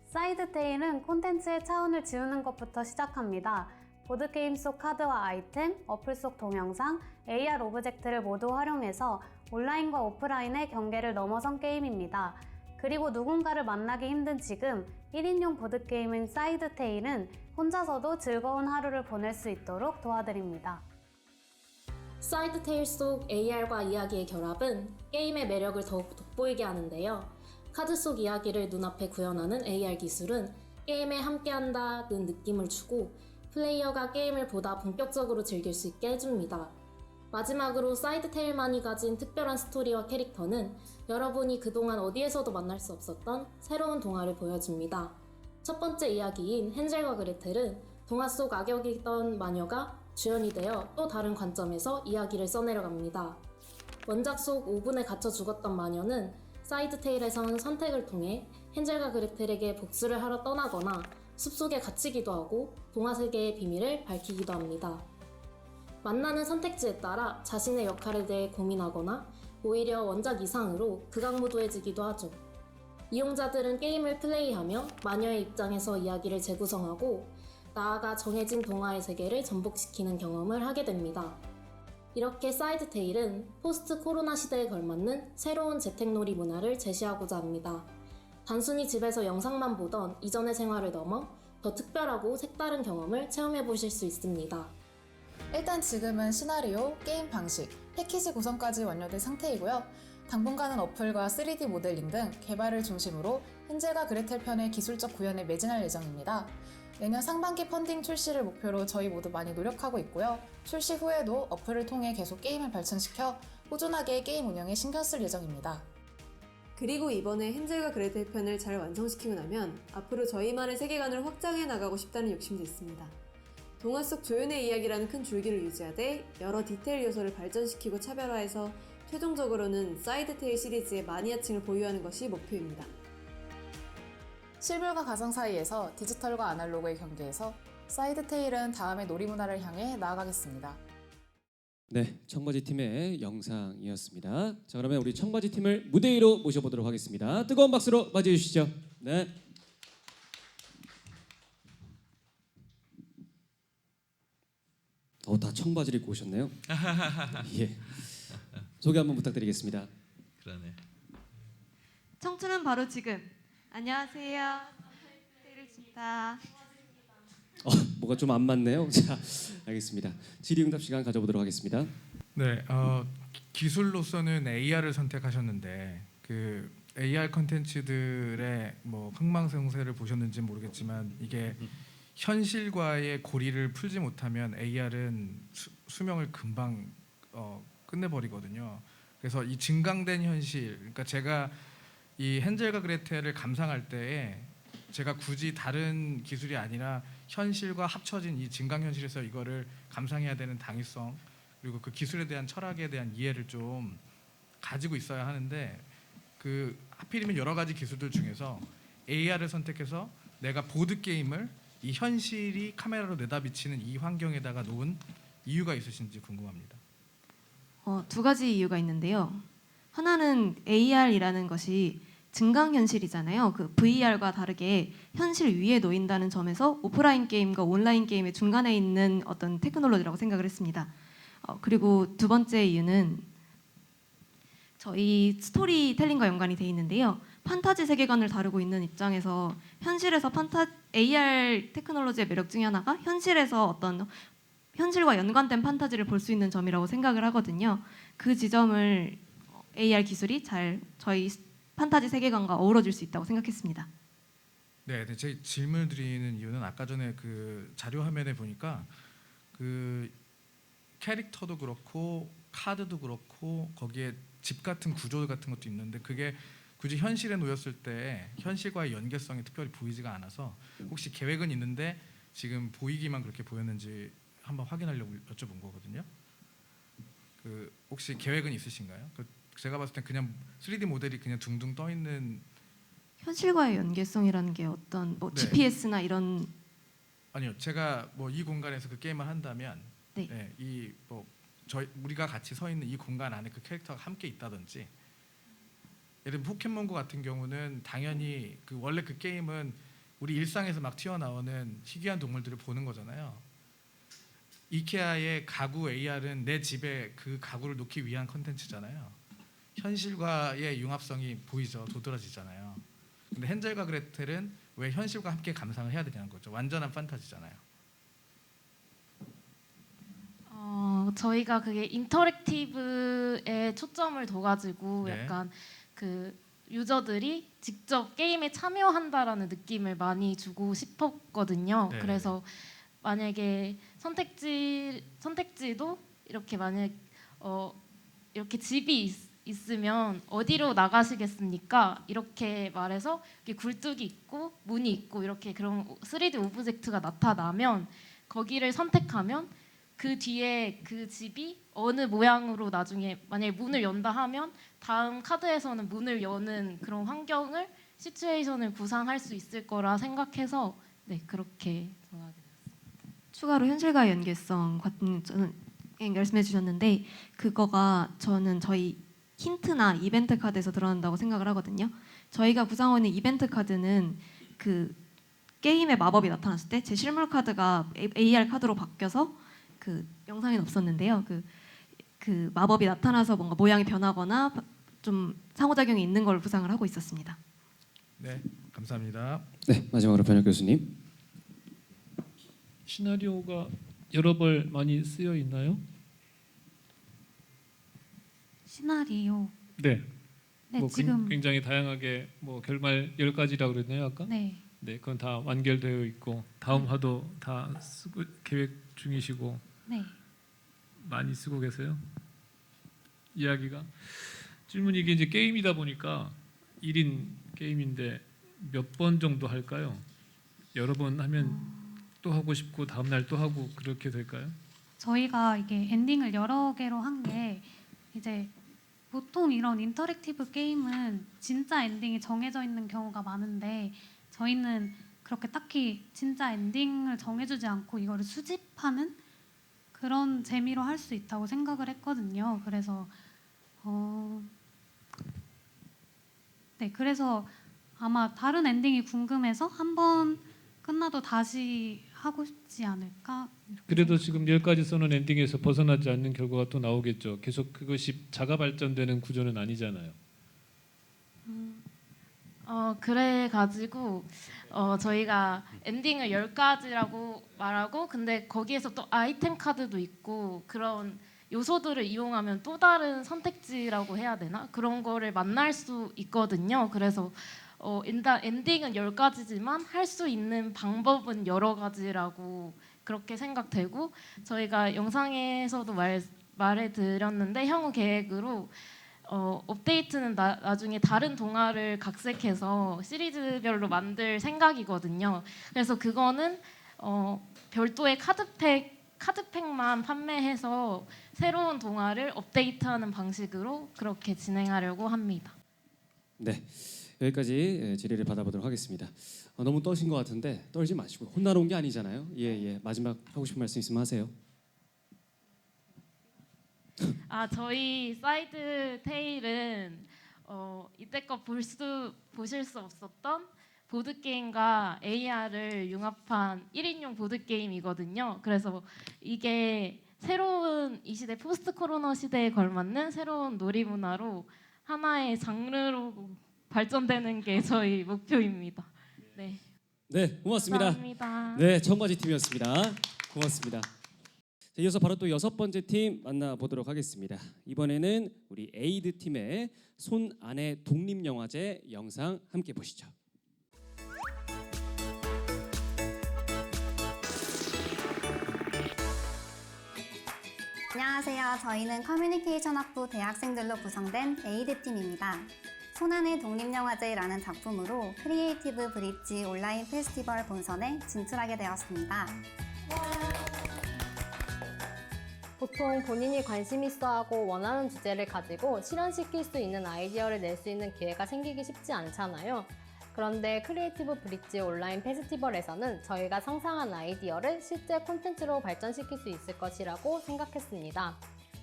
사이드 테일은 콘텐츠의 차원을 지우는 것부터 시작합니다. 보드게임 속 카드와 아이템, 어플 속 동영상, AR 오브젝트를 모두 활용해서 온라인과 오프라인의 경계를 넘어선 게임입니다. 그리고 누군가를 만나기 힘든 지금 1인용 보드게임인 사이드 테일은 혼자서도 즐거운 하루를 보낼 수 있도록 도와드립니다. 사이드 테일 속 AR과 이야기의 결합은 게임의 매력을 더욱 돋보이게 하는데요. 카드 속 이야기를 눈앞에 구현하는 AR 기술은 게임에 함께한다는 느낌을 주고 플레이어가 게임을 보다 본격적으로 즐길 수 있게 해줍니다. 마지막으로 사이드 테일만이 가진 특별한 스토리와 캐릭터는 여러분이 그동안 어디에서도 만날 수 없었던 새로운 동화를 보여줍니다. 첫 번째 이야기인 헨젤과 그레텔은 동화 속 악역이던 마녀가 주연이 되어 또 다른 관점에서 이야기를 써내려갑니다. 원작 속 오븐에 갇혀 죽었던 마녀는 사이드 테일에선 선택을 통해 헨젤과 그레텔에게 복수를 하러 떠나거나 숲속에 갇히기도 하고 동화 세계의 비밀을 밝히기도 합니다. 만나는 선택지에 따라 자신의 역할에 대해 고민하거나 오히려 원작 이상으로 극악무도해지기도 하죠. 이용자들은 게임을 플레이하며 마녀의 입장에서 이야기를 재구성하고 나아가 정해진 동화의 세계를 전복시키는 경험을 하게 됩니다. 이렇게 사이드 테일은 포스트 코로나 시대에 걸맞는 새로운 재택놀이 문화를 제시하고자 합니다. 단순히 집에서 영상만 보던 이전의 생활을 넘어 더 특별하고 색다른 경험을 체험해 보실 수 있습니다. 일단 지금은 시나리오, 게임 방식, 패키지 구성까지 완료된 상태이고요. 당분간은 어플과 3D 모델링 등 개발을 중심으로 헨젤과 그레텔 편의 기술적 구현에 매진할 예정입니다. 내년 상반기 펀딩 출시를 목표로 저희 모두 많이 노력하고 있고요. 출시 후에도 어플을 통해 계속 게임을 발전시켜 꾸준하게 게임 운영에 신경 쓸 예정입니다. 그리고 이번에 헨젤과 그레텔 편을 잘 완성시키고 나면 앞으로 저희만의 세계관을 확장해 나가고 싶다는 욕심도 있습니다. 동화 속 조연의 이야기라는 큰 줄기를 유지하되 여러 디테일 요소를 발전시키고 차별화해서 최종적으로는 사이드 테일 시리즈의 마니아층을 보유하는 것이 목표입니다. 실물과 가상 사이에서 디지털과 아날로그의 경계에서 사이드 테일은 다음의 놀이 문화를 향해 나아가겠습니다. 네, 청바지 팀의 영상이었습니다. 자, 그러면 우리 청바지 팀을 무대 위로 모셔보도록 하겠습니다. 뜨거운 박수로 맞이해 주시죠. 네. 다 청바지를 입고 오셨네요. 예. 소개 한번 부탁드리겠습니다. 그러네. 청춘은 바로 지금. 안녕하세요. 테일입니다. 뭐가 좀 안 맞네요. 자, 알겠습니다. 질의응답 시간 가져보도록 하겠습니다. 네, 기술로서는 AR을 선택하셨는데 그 AR 컨텐츠들의 뭐 흥망성쇠를 보셨는지 모르겠지만 이게 현실과의 고리를 풀지 못하면 AR은 수명을 금방 끝내버리거든요. 그래서 이 증강된 현실, 그러니까 제가 이 헨젤과 그레텔을 감상할 때에 제가 굳이 다른 기술이 아니라 현실과 합쳐진 이 증강현실에서 이거를 감상해야 되는 당위성 그리고 그 기술에 대한 철학에 대한 이해를 좀 가지고 있어야 하는데 그 하필이면 여러 가지 기술들 중에서 AR을 선택해서 내가 보드 게임을 이 현실이 카메라로 내다비치는 이 환경에다가 놓은 이유가 있으신지 궁금합니다. 두 가지 이유가 있는데요. 하나는 AR이라는 것이 증강현실이잖아요. 그 VR과 다르게 현실 위에 놓인다는 점에서 오프라인 게임과 온라인 게임의 중간에 있는 어떤 테크놀로지라고 생각을 했습니다. 그리고 두 번째 이유는 저희 스토리텔링과 연관이 돼 있는데요. 판타지 세계관을 다루고 있는 입장에서 현실에서 AR 테크놀로지의 매력 중에 하나가 현실에서 어떤 현실과 연관된 판타지를 볼 수 있는 점이라고 생각을 하거든요. 그 지점을 AR 기술이 잘 저희 판타지 세계관과 어우러질 수 있다고 생각했습니다. 네, 제 질문을 드리는 이유는 아까 전에 그 자료 화면에 보니까 그 캐릭터도 그렇고 카드도 그렇고 거기에 집 같은 구조 같은 것도 있는데 그게 굳이 현실에 놓였을 때 현실과의 연계성이 특별히 보이지가 않아서 혹시 계획은 있는데 지금 보이기만 그렇게 보였는지 한번 확인하려고 여쭤본 거거든요. 그 혹시 계획은 있으신가요? 제가 봤을 때 그냥 3D 모델이 그냥 둥둥 떠 있는 현실과의 연계성이라는 게 어떤 뭐 네. GPS나 이런 아니요. 제가 뭐 이 공간에서 그 게임을 한다면 네. 이 뭐 저희 우리가 같이 서 있는 이 공간 안에 그 캐릭터가 함께 있다든지 예를 들면 포켓몬고 같은 경우는 당연히 그 원래 그 게임은 우리 일상에서 막 튀어나오는 희귀한 동물들을 보는 거잖아요. 이케아의 가구 AR은 내 집에 그 가구를 놓기 위한 컨텐츠잖아요. 현실과의 융합성이 보이죠. 도드라지잖아요. 근데 헨젤과 그레텔은 왜 현실과 함께 감상을 해야 되냐는 거죠. 완전한 판타지잖아요. 저희가 그게 인터랙티브에 초점을 둬가지고 네. 약간 그 유저들이 직접 게임에 참여한다라는 느낌을 많이 주고 싶었거든요. 네. 그래서 만약에 선택지도 이렇게 만약 이렇게 집이 있으면 어디로 나가시겠습니까? 이렇게 말해서 이렇게 굴뚝이 있고 문이 있고 이렇게 그런 3D 오브젝트가 나타나면 거기를 선택하면 그 뒤에 그 집이 어느 모양으로 나중에 만약에 문을 연다 하면 다음 카드에서는 문을 여는 그런 환경을 시츄에이션을 구상할 수 있을 거라 생각해서 네 그렇게 정하게 됐습니다. 추가로 현실과의 연계성 같은 저는 말씀해 주셨는데 그거가 저는 저희 힌트나 이벤트 카드에서 드러난다고 생각을 하거든요. 저희가 구상하고 있는 이벤트 카드는 그 게임의 마법이 나타났을 때 제 실물 카드가 AR 카드로 바뀌어서 그 영상에는 없었는데요. 그 마법이 나타나서 뭔가 모양이 변하거나 좀 상호작용이 있는 걸 구상을 하고 있었습니다. 네, 감사합니다. 네, 마지막으로 변혁 교수님. 시나리오가 여러 벌 많이 쓰여 있나요? 시나리오. 네. 네, 뭐 지금 굉장히 다양하게 뭐 결말 10가지라고 그랬나요 아까? 네. 네, 그건 다 완결되어 있고 다음 화도 다 쓰고 계획 중이시고 네. 많이 쓰고 계세요? 이야기가 질문이 이게 이제 게임이다 보니까 1인 게임인데 몇 번 정도 할까요? 여러 번 하면 또 하고 싶고 다음 날 또 하고 그렇게 될까요? 저희가 이게 엔딩을 여러 개로 한 게 이제 보통 이런 인터랙티브 게임은 진짜 엔딩이 정해져 있는 경우가 많은데 저희는 그렇게 딱히 진짜 엔딩을 정해주지 않고 이거를 수집하는 그런 재미로 할 수 있다고 생각을 했거든요. 그래서 네, 그래서 아마 다른 엔딩이 궁금해서 한 번 끝나도 다시 하고 싶지 않을까? 그래도 지금 10가지 써놓은 엔딩에서 벗어나지 않는 결과가 또 나오겠죠. 계속 그것이 자가 발전되는 구조는 아니잖아요. 그래 가지고 저희가 엔딩을 10가지라고 말하고 근데 거기에서 또 아이템 카드도 있고 그런 요소들을 이용하면 또 다른 선택지라고 해야 되나? 그런 거를 만날 수 있거든요. 그래서 일단 엔딩은 10가지지만 할 수 있는 방법은 여러 가지라고 그렇게 생각되고 저희가 영상에서도 말해드렸는데 향후 계획으로 업데이트는 나중에 다른 동화를 각색해서 시리즈별로 만들 생각이거든요. 그래서 그거는 별도의 카드팩만 판매해서 새로운 동화를 업데이트하는 방식으로 그렇게 진행하려고 합니다. 네, 여기까지 질의를 받아보도록 하겠습니다. 너무 떠신 것 같은데 떨지 마시고 혼나러 온 게 아니잖아요. 예. 마지막 하고 싶은 말씀 있으면 하세요. 저희 사이드 테일은 이때껏 보실 수 없었던 보드게임과 AR을 융합한 1인용 보드게임이거든요. 그래서 이게 새로운 이 시대 포스트 코로나 시대에 걸맞는 새로운 놀이 문화로 하나의 장르로 발전되는 게 저희 목표입니다. 네. 네, 고맙습니다. 감사합니다. 네, 청바지 팀이었습니다. 고맙습니다. 자, 이어서 바로 또 6번째 팀 만나보도록 하겠습니다. 이번에는 우리 에이드 팀의 손 안의 독립영화제 영상 함께 보시죠. 안녕하세요. 저희는 커뮤니케이션 학부 대학생들로 구성된 에이드팀입니다. 손안의 독립영화제라는 작품으로 크리에이티브 브릿지 온라인 페스티벌 본선에 진출하게 되었습니다. 보통 본인이 관심 있어 하고 원하는 주제를 가지고 실현시킬 수 있는 아이디어를 낼 수 있는 기회가 생기기 쉽지 않잖아요. 그런데 크리에이티브 브릿지 온라인 페스티벌에서는 저희가 상상한 아이디어를 실제 콘텐츠로 발전시킬 수 있을 것이라고 생각했습니다.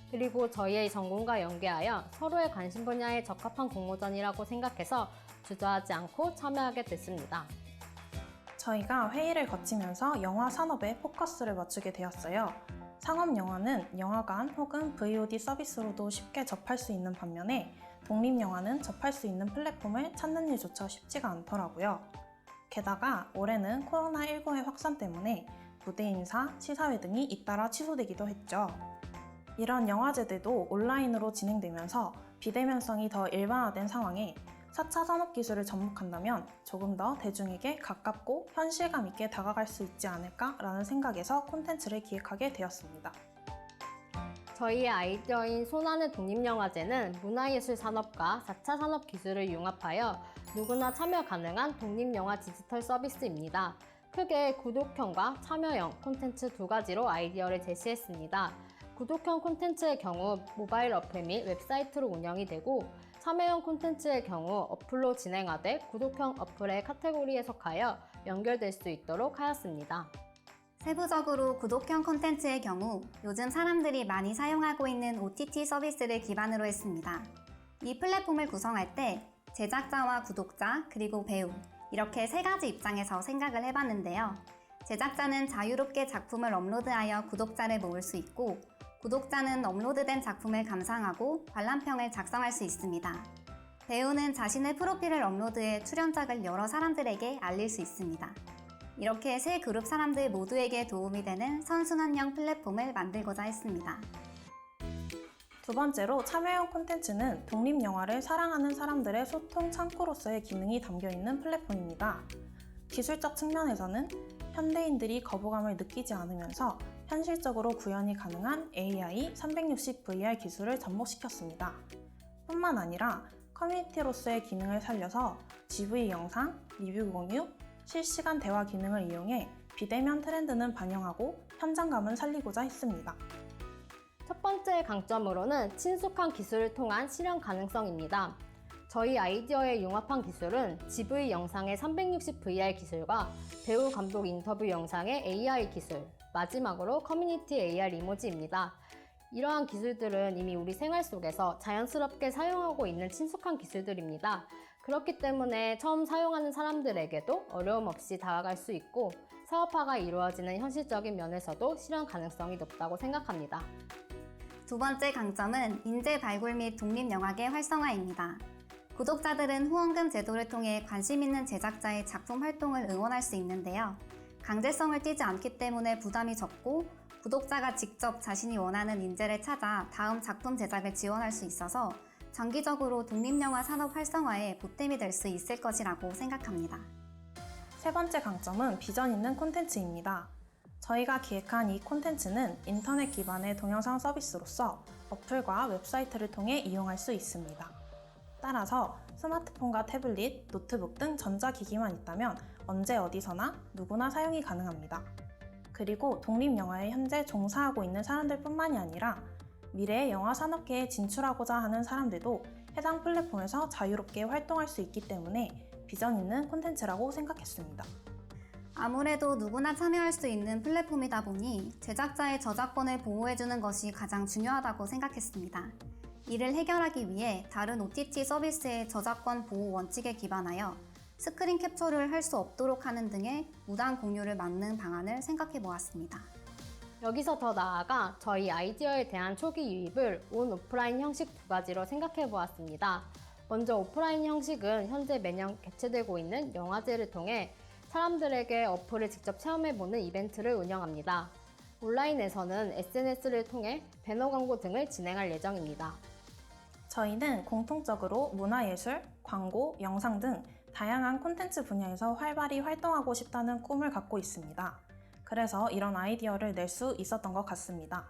그리고 저희의 전공과 연계하여 서로의 관심 분야에 적합한 공모전이라고 생각해서 주저하지 않고 참여하게 됐습니다. 저희가 회의를 거치면서 영화 산업에 포커스를 맞추게 되었어요. 상업 영화는 영화관 혹은 VOD 서비스로도 쉽게 접할 수 있는 반면에 독립영화는 접할 수 있는 플랫폼을 찾는 일조차 쉽지가 않더라고요. 게다가 올해는 코로나19의 확산 때문에 무대 인사, 시사회 등이 잇따라 취소되기도 했죠. 이런 영화제들도 온라인으로 진행되면서 비대면성이 더 일반화된 상황에 4차 산업기술을 접목한다면 조금 더 대중에게 가깝고 현실감 있게 다가갈 수 있지 않을까라는 생각에서 콘텐츠를 기획하게 되었습니다. 저희의 아이디어인 손안의 독립영화제는 문화예술 산업과 4차 산업 기술을 융합하여 누구나 참여 가능한 독립영화 디지털 서비스입니다. 크게 구독형과 참여형 콘텐츠 두 가지로 아이디어를 제시했습니다. 구독형 콘텐츠의 경우 모바일 어플 및 웹사이트로 운영이 되고 참여형 콘텐츠의 경우 어플로 진행하되 구독형 어플의 카테고리에 속하여 연결될 수 있도록 하였습니다. 세부적으로 구독형 콘텐츠의 경우 요즘 사람들이 많이 사용하고 있는 OTT 서비스를 기반으로 했습니다. 이 플랫폼을 구성할 때 제작자와 구독자 그리고 배우 이렇게 세 가지 입장에서 생각을 해봤는데요. 제작자는 자유롭게 작품을 업로드하여 구독자를 모을 수 있고 구독자는 업로드된 작품을 감상하고 관람평을 작성할 수 있습니다. 배우는 자신의 프로필을 업로드해 출연작을 여러 사람들에게 알릴 수 있습니다. 이렇게 세 그룹 사람들 모두에게 도움이 되는 선순환형 플랫폼을 만들고자 했습니다. 두 번째로 참여형 콘텐츠는 독립영화를 사랑하는 사람들의 소통 창구로서의 기능이 담겨있는 플랫폼입니다. 기술적 측면에서는 현대인들이 거부감을 느끼지 않으면서 현실적으로 구현이 가능한 AI 360VR 기술을 접목시켰습니다. 뿐만 아니라 커뮤니티로서의 기능을 살려서 GV 영상, 리뷰 공유, 실시간 대화 기능을 이용해 비대면 트렌드는 반영하고 현장감은 살리고자 했습니다. 첫 번째 강점으로는 친숙한 기술을 통한 실현 가능성입니다. 저희 아이디어에 융합한 기술은 GV 영상의 360VR 기술과 배우 감독 인터뷰 영상의 AI 기술, 마지막으로 커뮤니티 AR 이모지입니다. 이러한 기술들은 이미 우리 생활 속에서 자연스럽게 사용하고 있는 친숙한 기술들입니다. 그렇기 때문에 처음 사용하는 사람들에게도 어려움 없이 다가갈 수 있고 사업화가 이루어지는 현실적인 면에서도 실현 가능성이 높다고 생각합니다. 두 번째 강점은 인재 발굴 및 독립영화계 활성화입니다. 구독자들은 후원금 제도를 통해 관심 있는 제작자의 작품 활동을 응원할 수 있는데요. 강제성을 띠지 않기 때문에 부담이 적고 구독자가 직접 자신이 원하는 인재를 찾아 다음 작품 제작을 지원할 수 있어서 장기적으로 독립영화 산업 활성화에 보탬이 될 수 있을 것이라고 생각합니다. 세 번째 강점은 비전 있는 콘텐츠입니다. 저희가 기획한 이 콘텐츠는 인터넷 기반의 동영상 서비스로서 어플과 웹사이트를 통해 이용할 수 있습니다. 따라서 스마트폰과 태블릿, 노트북 등 전자기기만 있다면 언제 어디서나 누구나 사용이 가능합니다. 그리고 독립영화에 현재 종사하고 있는 사람들 뿐만이 아니라 미래의 영화 산업계에 진출하고자 하는 사람들도 해당 플랫폼에서 자유롭게 활동할 수 있기 때문에 비전 있는 콘텐츠라고 생각했습니다. 아무래도 누구나 참여할 수 있는 플랫폼이다 보니 제작자의 저작권을 보호해주는 것이 가장 중요하다고 생각했습니다. 이를 해결하기 위해 다른 OTT 서비스의 저작권 보호 원칙에 기반하여 스크린 캡처를 할 수 없도록 하는 등의 무단 공유를 막는 방안을 생각해 보았습니다. 여기서 더 나아가 저희 아이디어에 대한 초기 유입을 온 오프라인 형식 두 가지로 생각해 보았습니다. 먼저 오프라인 형식은 현재 매년 개최되고 있는 영화제를 통해 사람들에게 어플을 직접 체험해보는 이벤트를 운영합니다. 온라인에서는 SNS를 통해 배너 광고 등을 진행할 예정입니다. 저희는 공통적으로 문화예술, 광고, 영상 등 다양한 콘텐츠 분야에서 활발히 활동하고 싶다는 꿈을 갖고 있습니다. 그래서 이런 아이디어를 낼 수 있었던 것 같습니다.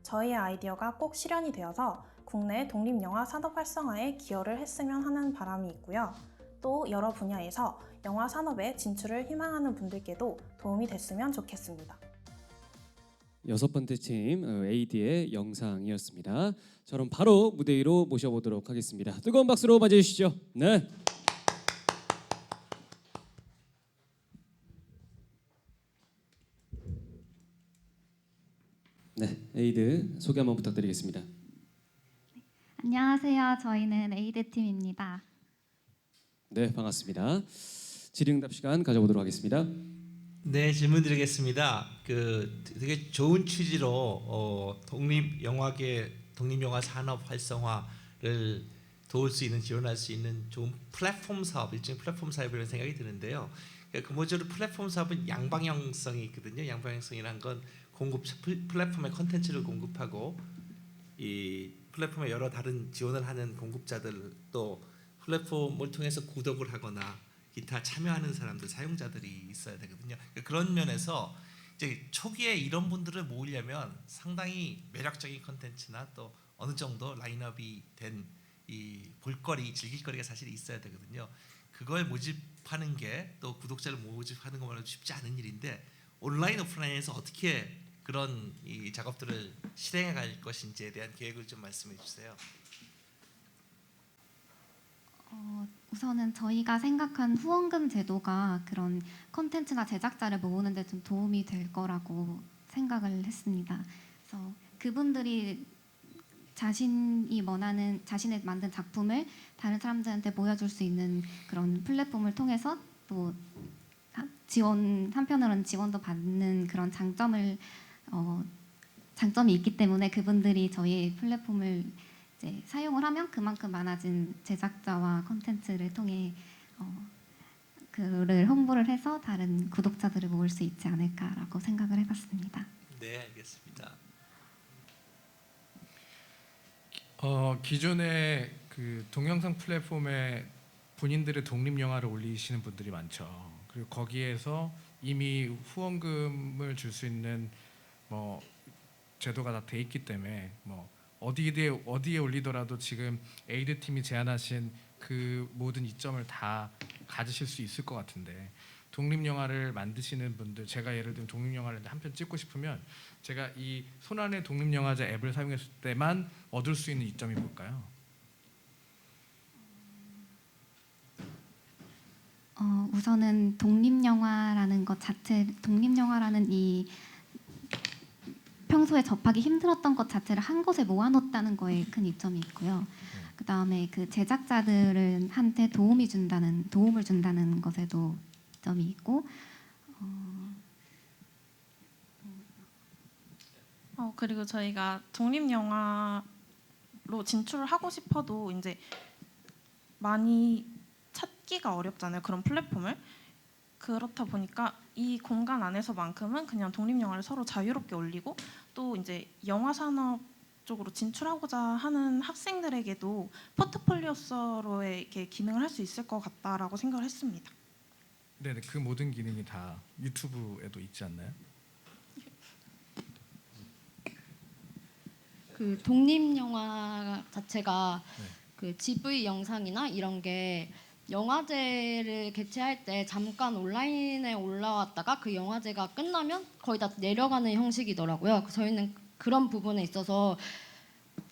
저희의 아이디어가 꼭 실현이 되어서 국내 독립영화 산업 활성화에 기여를 했으면 하는 바람이 있고요. 또 여러 분야에서 영화 산업에 진출을 희망하는 분들께도 도움이 됐으면 좋겠습니다. 6번째 팀 AD의 영상이었습니다. 자, 그럼 바로 무대 위로 모셔보도록 하겠습니다. 뜨거운 박수로 맞이해 주시죠. 네. 네, 에이드 소개 한번 부탁드리겠습니다. 안녕하세요. 저희는 에이드 팀입니다. 네, 반갑습니다. 질의응답 시간 가져보도록 하겠습니다. 네, 질문 드리겠습니다. 되게 좋은 취지로 독립영화 산업 활성화를 도울 수 있는, 지원할 수 있는 좋은 플랫폼 사업, 일종의 플랫폼 사업이라는 생각이 드는데요. 근본적으로 플랫폼 사업은 양방향성이 있거든요. 양방향성이란 건 플랫폼의 컨텐츠를 공급하고 이 플랫폼에 여러 다른 지원을 하는 공급자들, 또 플랫폼을 통해서 구독을 하거나 기타 참여하는 사람들, 사용자들이 있어야 되거든요. 그런 면에서 이제 초기에 이런 분들을 모으려면 상당히 매력적인 컨텐츠나 또 어느 정도 라인업이 된 이 볼거리, 즐길거리가 사실 있어야 되거든요. 그걸 모집하는 게 또 구독자를 모집하는 것만으로 쉽지 않은 일인데, 온라인 오프라인에서 어떻게 그런 이 작업들을 실행해 갈 것인지에 대한 계획을 좀 말씀해 주세요. 우선은 저희가 생각한 후원금 제도가 그런 콘텐츠나 제작자를 모으는 데 좀 도움이 될 거라고 생각을 했습니다. 그래서 그분들이 자신이 원하는, 자신의 만든 작품을 다른 사람들한테 보여줄 수 있는 그런 플랫폼을 통해서 또 한편으로는 지원도 받는 그런 장점이 있기 때문에 그분들이 저희 플랫폼을 이제 사용을 하면 그만큼 많아진 제작자와 콘텐츠를 통해 그를 홍보를 해서 다른 구독자들을 모을 수 있지 않을까라고 생각을 해봤습니다. 네, 알겠습니다. 기존의 그 동영상 플랫폼에 본인들의 독립 영화를 올리시는 분들이 많죠. 그리고 거기에서 이미 후원금을 줄 수 있는 뭐 제도가 다 돼 있기 때문에 뭐 어디에 올리더라도 지금 에이드 팀이 제안하신 그 모든 이점을 다 가지실 수 있을 것 같은데, 독립 영화를 만드시는 분들, 제가 예를 들면 독립 영화를 한 편 찍고 싶으면 제가 이 손안의 독립 영화제 앱을 사용했을 때만 얻을 수 있는 이점이 뭘까요? 우선은 독립영화라는 것 자체, 독립영화라는 이 평소에 접하기 힘들었던 것 자체를 한 곳에 모아놓았다는 거에 큰 이점이 있고요. 그 다음에 그 제작자들한테 도움을 준다는 것에도 이점이 있고, 그리고 저희가 독립 영화로 진출을 하고 싶어도 이제 많이 찾기가 어렵잖아요. 그런 플랫폼을. 그렇다 보니까 이 공간 안에서만큼은 그냥 독립 영화를 서로 자유롭게 올리고, 또 이제 영화 산업 쪽으로 진출하고자 하는 학생들에게도 포트폴리오로의 이렇게 기능을 할 수 있을 것 같다라고 생각을 했습니다. 네, 그 모든 기능이 다 유튜브에도 있지 않나요? 그 독립 영화 자체가 그 GV 영상이나 이런 게 영화제를 개최할 때 잠깐 온라인에 올라왔다가 그 영화제가 끝나면 거의 다 내려가는 형식이더라고요. 저희는 그런 부분에 있어서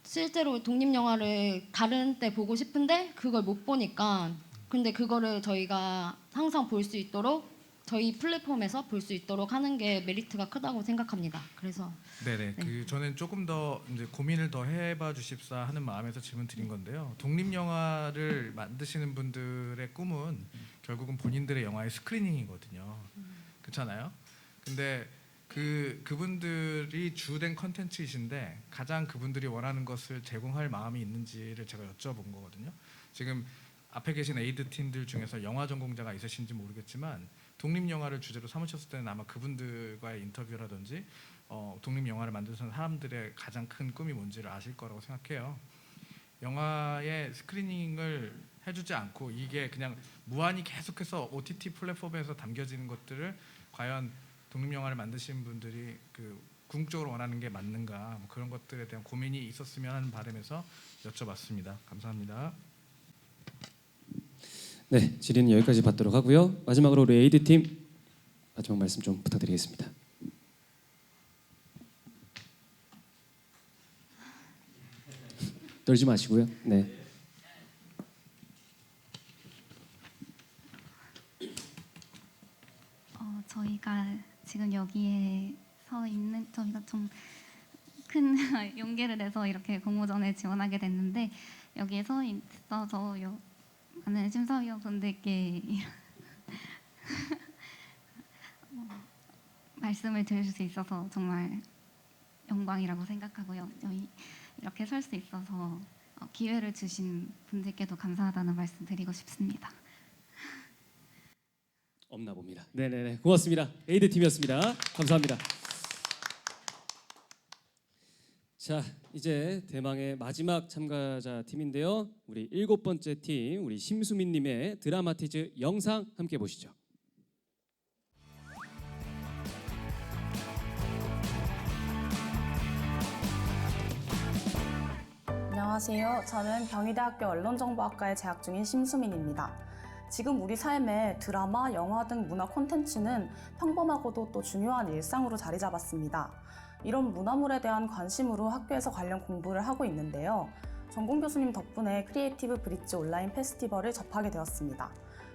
실제로 독립 영화를 다른 때 보고 싶은데 그걸 못 보니까, 근데 그거를 저희가 항상 볼 수 있도록 저희 플랫폼에서 볼 수 있도록 하는 게 메리트가 크다고 생각합니다. 그래서 네네. 그 저는 조금 더 이제 고민을 더 해봐 주십사 하는 마음에서 질문 드린 건데요. 독립 영화를 만드시는 분들의 꿈은 결국은 본인들의 영화의 스크리닝이거든요. 그렇잖아요. 근데 그분들이 주된 컨텐츠이신데 가장 그분들이 원하는 것을 제공할 마음이 있는지를 제가 여쭤본 거거든요. 지금 앞에 계신 에이드 팀들 중에서 영화 전공자가 있으신지 모르겠지만 독립 영화를 주제로 삼으셨을 때는 아마 그분들과의 인터뷰라든지 독립 영화를 만드는 사람들의 가장 큰 꿈이 뭔지를 아실 거라고 생각해요. 영화의 스크리닝을 해주지 않고 이게 그냥 무한히 계속해서 OTT 플랫폼에서 담겨지는 것들을 과연 독립 영화를 만드신 분들이 그 궁극적으로 원하는 게 맞는가, 뭐 그런 것들에 대한 고민이 있었으면 하는 바람에서 여쭤봤습니다. 감사합니다. 네, 질의는 여기까지 받도록 하고요. 마지막으로 우리 에이드 팀 마지막 말씀 좀 부탁드리겠습니다. 떨지 마시고요. 네. 저희가 지금 여기에 서 있는 저희가 좀 큰 용기를 내서 이렇게 공모전에 지원하게 됐는데 여기에 서 있어서 많은 심사위원분들께 말씀을 드릴 수 있어서 정말 영광이라고 생각하고요. 저희 이렇게 설 수 있어서 기회를 주신 분들께도 감사하다는 말씀 드리고 싶습니다. 없나 봅니다. 네네네, 고맙습니다. 에이드 팀이었습니다. 감사합니다. 자, 이제 대망의 마지막 참가자 팀인데요. 우리 7번째 팀, 우리 심수민님의 드라마티즈 영상 함께 보시죠. 안녕하세요. 저는 경희대학교 언론정보학과에 재학 중인 심수민입니다. 지금 우리 삶에 드라마, 영화 등 문화 콘텐츠는 평범하고도 또 중요한 일상으로 자리 잡았습니다. 이런 문화물에 대한 관심으로 학교에서 관련 공부를 하고 있는데요. 전공 교수님 덕분에 크리에이티브 브릿지 온라인 페스티벌을 접하게 되었습니다.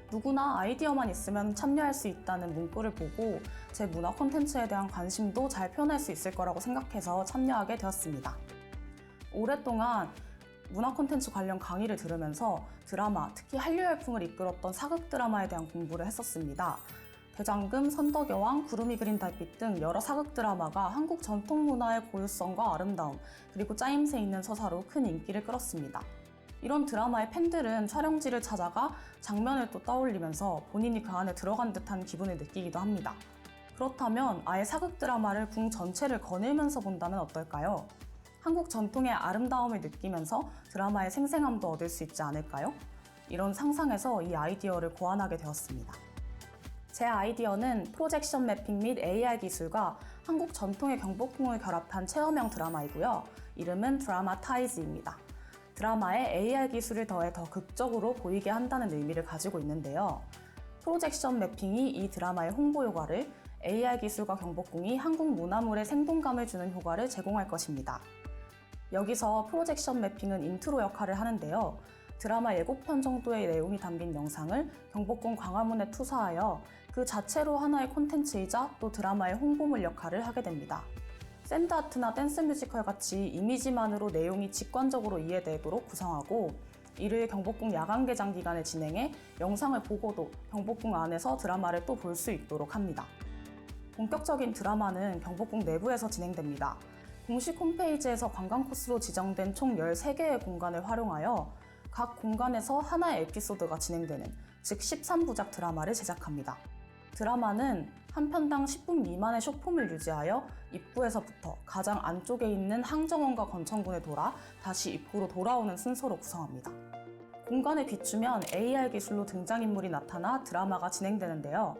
누구나 아이디어만 있으면 참여할 수 있다는 문구를 보고 제 문화 콘텐츠에 대한 관심도 잘 표현할 수 있을 거라고 생각해서 참여하게 되었습니다. 오랫동안 문화 콘텐츠 관련 강의를 들으면서 드라마, 특히 한류 열풍을 이끌었던 사극 드라마에 대한 공부를 했었습니다. 대장금, 선덕여왕, 구름이 그린 달빛 등 여러 사극 드라마가 한국 전통 문화의 고유성과 아름다움, 그리고 짜임새 있는 서사로 큰 인기를 끌었습니다. 이런 드라마의 팬들은 촬영지를 찾아가 장면을 또 떠올리면서 본인이 그 안에 들어간 듯한 기분을 느끼기도 합니다. 그렇다면 아예 사극 드라마를 궁 전체를 거닐면서 본다면 어떨까요? 한국 전통의 아름다움을 느끼면서 드라마의 생생함도 얻을 수 있지 않을까요? 이런 상상에서 이 아이디어를 고안하게 되었습니다. 제 아이디어는 프로젝션 매핑 및 AR 기술과 한국 전통의 경복궁을 결합한 체험형 드라마이고요. 이름은 드라마타이즈입니다. 드라마에 AR 기술을 더해 더 극적으로 보이게 한다는 의미를 가지고 있는데요. 프로젝션 매핑이 이 드라마의 홍보 효과를, AR 기술과 경복궁이 한국 문화물에 생동감을 주는 효과를 제공할 것입니다. 여기서 프로젝션 매핑은 인트로 역할을 하는데요. 드라마 예고편 정도의 내용이 담긴 영상을 경복궁 광화문에 투사하여 그 자체로 하나의 콘텐츠이자 또 드라마의 홍보물 역할을 하게 됩니다. 샌드아트나 댄스 뮤지컬 같이 이미지만으로 내용이 직관적으로 이해되도록 구성하고 이를 경복궁 야간 개장 기간에 진행해 영상을 보고도 경복궁 안에서 드라마를 또 볼 수 있도록 합니다. 본격적인 드라마는 경복궁 내부에서 진행됩니다. 공식 홈페이지에서 관광 코스로 지정된 총 13개의 공간을 활용하여 각 공간에서 하나의 에피소드가 진행되는, 즉 13부작 드라마를 제작합니다. 드라마는 한 편당 10분 미만의 쇼폼을 유지하여 입구에서부터 가장 안쪽에 있는 항정원과 건천군에 돌아 다시 입구로 돌아오는 순서로 구성합니다. 공간에 비추면 AR 기술로 등장인물이 나타나 드라마가 진행되는데요.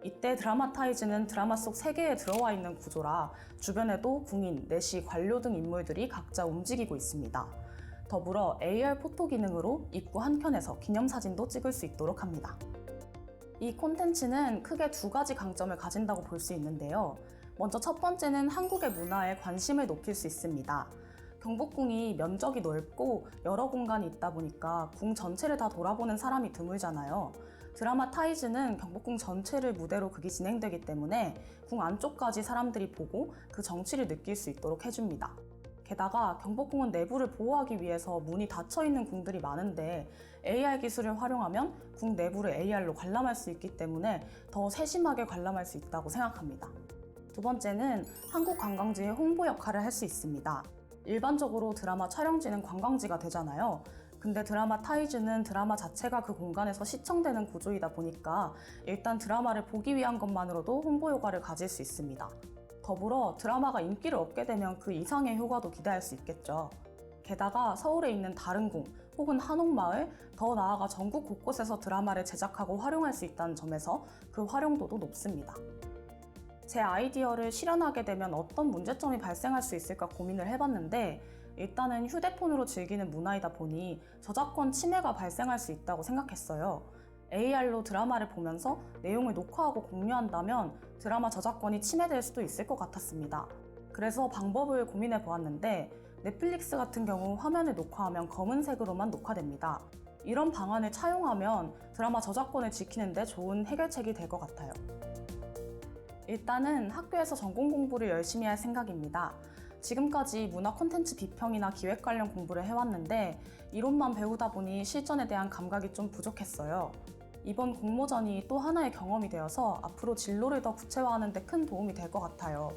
이때 드라마타이즈는 드라마 속 세계에 들어와 있는 구조라 주변에도 궁인, 내시, 관료 등 인물들이 각자 움직이고 있습니다. 더불어 AR 포토 기능으로 입구 한켠에서 기념사진도 찍을 수 있도록 합니다. 이 콘텐츠는 크게 2가지 강점을 가진다고 볼 수 있는데요. 먼저 첫 번째는 한국의 문화에 관심을 높일 수 있습니다. 경복궁이 면적이 넓고 여러 공간이 있다 보니까 궁 전체를 다 돌아보는 사람이 드물잖아요. 드라마 타이즈는 경복궁 전체를 무대로 극이 진행되기 때문에 궁 안쪽까지 사람들이 보고 그 정취를 느낄 수 있도록 해줍니다. 게다가 경복궁은 내부를 보호하기 위해서 문이 닫혀있는 궁들이 많은데 AR 기술을 활용하면 궁 내부를 AR로 관람할 수 있기 때문에 더 세심하게 관람할 수 있다고 생각합니다. 두 번째는 한국 관광지의 홍보 역할을 할 수 있습니다. 일반적으로 드라마 촬영지는 관광지가 되잖아요. 근데 드라마 타이즈는 드라마 자체가 그 공간에서 시청되는 구조이다 보니까 일단 드라마를 보기 위한 것만으로도 홍보 효과를 가질 수 있습니다. 더불어 드라마가 인기를 얻게 되면 그 이상의 효과도 기대할 수 있겠죠. 게다가 서울에 있는 다른 궁 혹은 한옥마을, 더 나아가 전국 곳곳에서 드라마를 제작하고 활용할 수 있다는 점에서 그 활용도도 높습니다. 제 아이디어를 실현하게 되면 어떤 문제점이 발생할 수 있을까 고민을 해봤는데 일단은 휴대폰으로 즐기는 문화이다 보니 저작권 침해가 발생할 수 있다고 생각했어요. AR로 드라마를 보면서 내용을 녹화하고 공유한다면 드라마 저작권이 침해될 수도 있을 것 같았습니다. 그래서 방법을 고민해 보았는데 넷플릭스 같은 경우 화면을 녹화하면 검은색으로만 녹화됩니다. 이런 방안을 차용하면 드라마 저작권을 지키는 데 좋은 해결책이 될 것 같아요. 일단은 학교에서 전공 공부를 열심히 할 생각입니다. 지금까지 문화 콘텐츠 비평이나 기획 관련 공부를 해왔는데 이론만 배우다 보니 실전에 대한 감각이 좀 부족했어요. 이번 공모전이 또 하나의 경험이 되어서 앞으로 진로를 더 구체화하는 데 큰 도움이 될 것 같아요.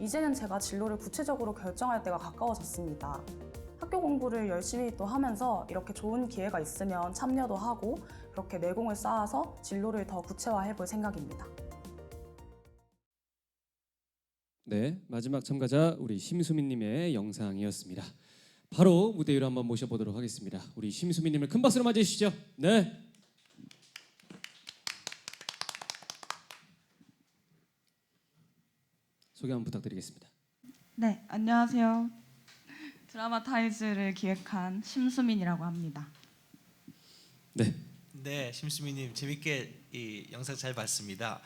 이제는 제가 진로를 구체적으로 결정할 때가 가까워졌습니다. 학교 공부를 열심히 또 하면서 이렇게 좋은 기회가 있으면 참여도 하고 그렇게 내공을 쌓아서 진로를 더 구체화해 볼 생각입니다. 네, 마지막 참가자 우리 심수민님의 영상이었습니다. 바로 무대 위로 한번 모셔보도록 하겠습니다. 우리 심수민님을 큰 박수로 맞이해 주시죠. 네. 소개 한번 부탁드리겠습니다. 네, 안녕하세요. 드라마 타이즈를 기획한 심수민이라고 합니다. 네. 네, 심수미님 재밌게 이 영상 잘 봤습니다.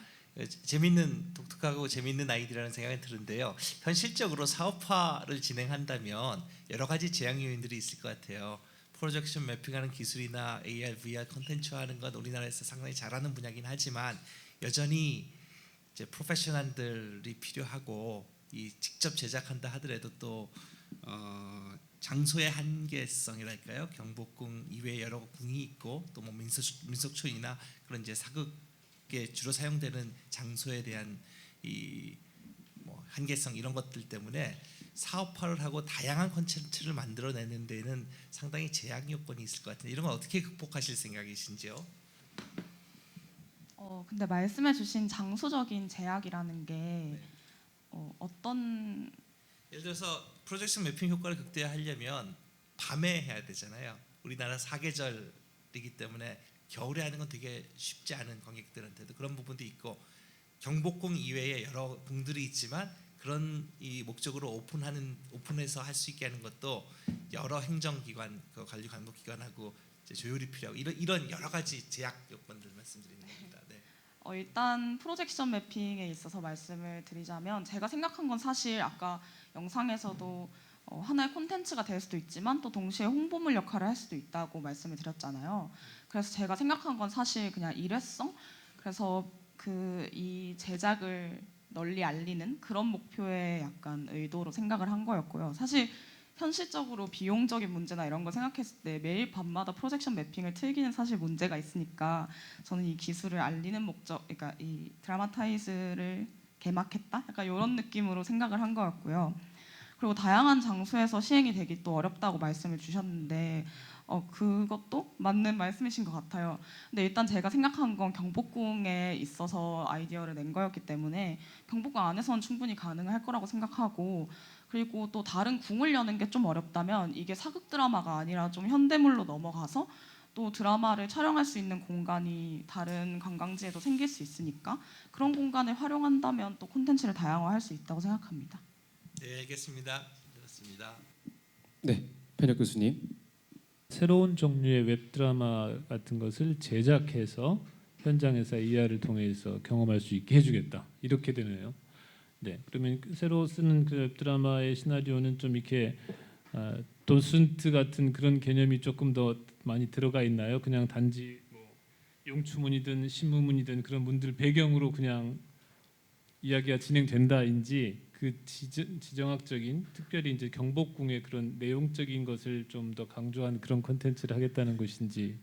재밌는 독특하고 재밌는 아이디라는 생각이 드는데요. 현실적으로 사업화를 진행한다면 여러 가지 제약 요인들이 있을 것 같아요. 프로젝션 매핑하는 기술이나 AR, VR 콘텐츠화하는 건 우리나라에서 상당히 잘하는 분야긴 하지만 여전히 이제 프로페셔널들이 필요하고 이 직접 제작한다 하더라도 또 장소의 한계성이랄까요? 경복궁 이외에 여러 궁이 있고 또 뭐 민속촌이나 그런 이제 사극에 주로 사용되는 장소에 대한 이 뭐 한계성 이런 것들 때문에 사업화를 하고 다양한 콘텐츠를 만들어내는 데는 상당히 제약 요건이 있을 것 같은데 이런 건 어떻게 극복하실 생각이신지요? 근데 말씀해주신 장소적인 제약이라는 게 어떤 예를 들어서 프로젝션 매핑 효과를 극대화하려면 밤에 해야 되잖아요. 우리나라 사계절이기 때문에 겨울에 하는 건 되게 쉽지 않은 관객들한테도 그런 부분도 있고 경복궁 이외에 여러 궁들이 있지만 그런 이 목적으로 오픈해서 할 수 있게 하는 것도 여러 행정기관, 그 관리 감독기관하고 조율이 필요하고 이런 여러 가지 제약 요건들 말씀드리는 겁니다. 네. 일단 프로젝션 매핑에 있어서 말씀을 드리자면 제가 생각한 건 사실 아까 영상에서도 하나의 콘텐츠가 될 수도 있지만 또 동시에 홍보물 역할을 할 수도 있다고 말씀을 드렸잖아요. 그래서 제가 생각한 건 사실 그냥 일회성. 그래서 이 제작을 널리 알리는 그런 목표의 약간 의도로 생각을 한 거였고요. 사실 현실적으로 비용적인 문제나 이런 거 생각했을 때 매일 밤마다 프로젝션 매핑을 틀기는 사실 문제가 있으니까 저는 이 기술을 알리는 목적, 그러니까 이 드라마 타이즈를 개막했다? 약간 이런 느낌으로 생각을 한 거였고요. 그리고 다양한 장소에서 시행이 되기 또 어렵다고 말씀을 주셨는데 그것도 맞는 말씀이신 것 같아요. 근데 일단 제가 생각한 건 경복궁에 있어서 아이디어를 낸 거였기 때문에 경복궁 안에서는 충분히 가능할 거라고 생각하고 그리고 또 다른 궁을 여는 게 좀 어렵다면 이게 사극 드라마가 아니라 좀 현대물로 넘어가서 또 드라마를 촬영할 수 있는 공간이 다른 관광지에도 생길 수 있으니까 그런 공간을 활용한다면 또 콘텐츠를 다양화할 수 있다고 생각합니다. 네, 알겠습니다. 들었습니다. 네, 편혁 교수님. 새로운 종류의 웹드라마 같은 것을 제작해서 현장에서 AR을 통해서 경험할 수 있게 해주겠다. 이렇게 되네요. 네, 그러면 새로 쓰는 그 웹드라마의 시나리오는 좀 이렇게 도슨트 같은 그런 개념이 조금 더 많이 들어가 있나요? 그냥 단지 뭐 용추문이든 신무문이든 그런 문들 배경으로 그냥 이야기가 진행된다인지 그 지정학적인 특별히 이제 경복궁의 그런 내용적인 것을 좀 더 강조한 그런 콘텐츠를 하겠다는 것인지.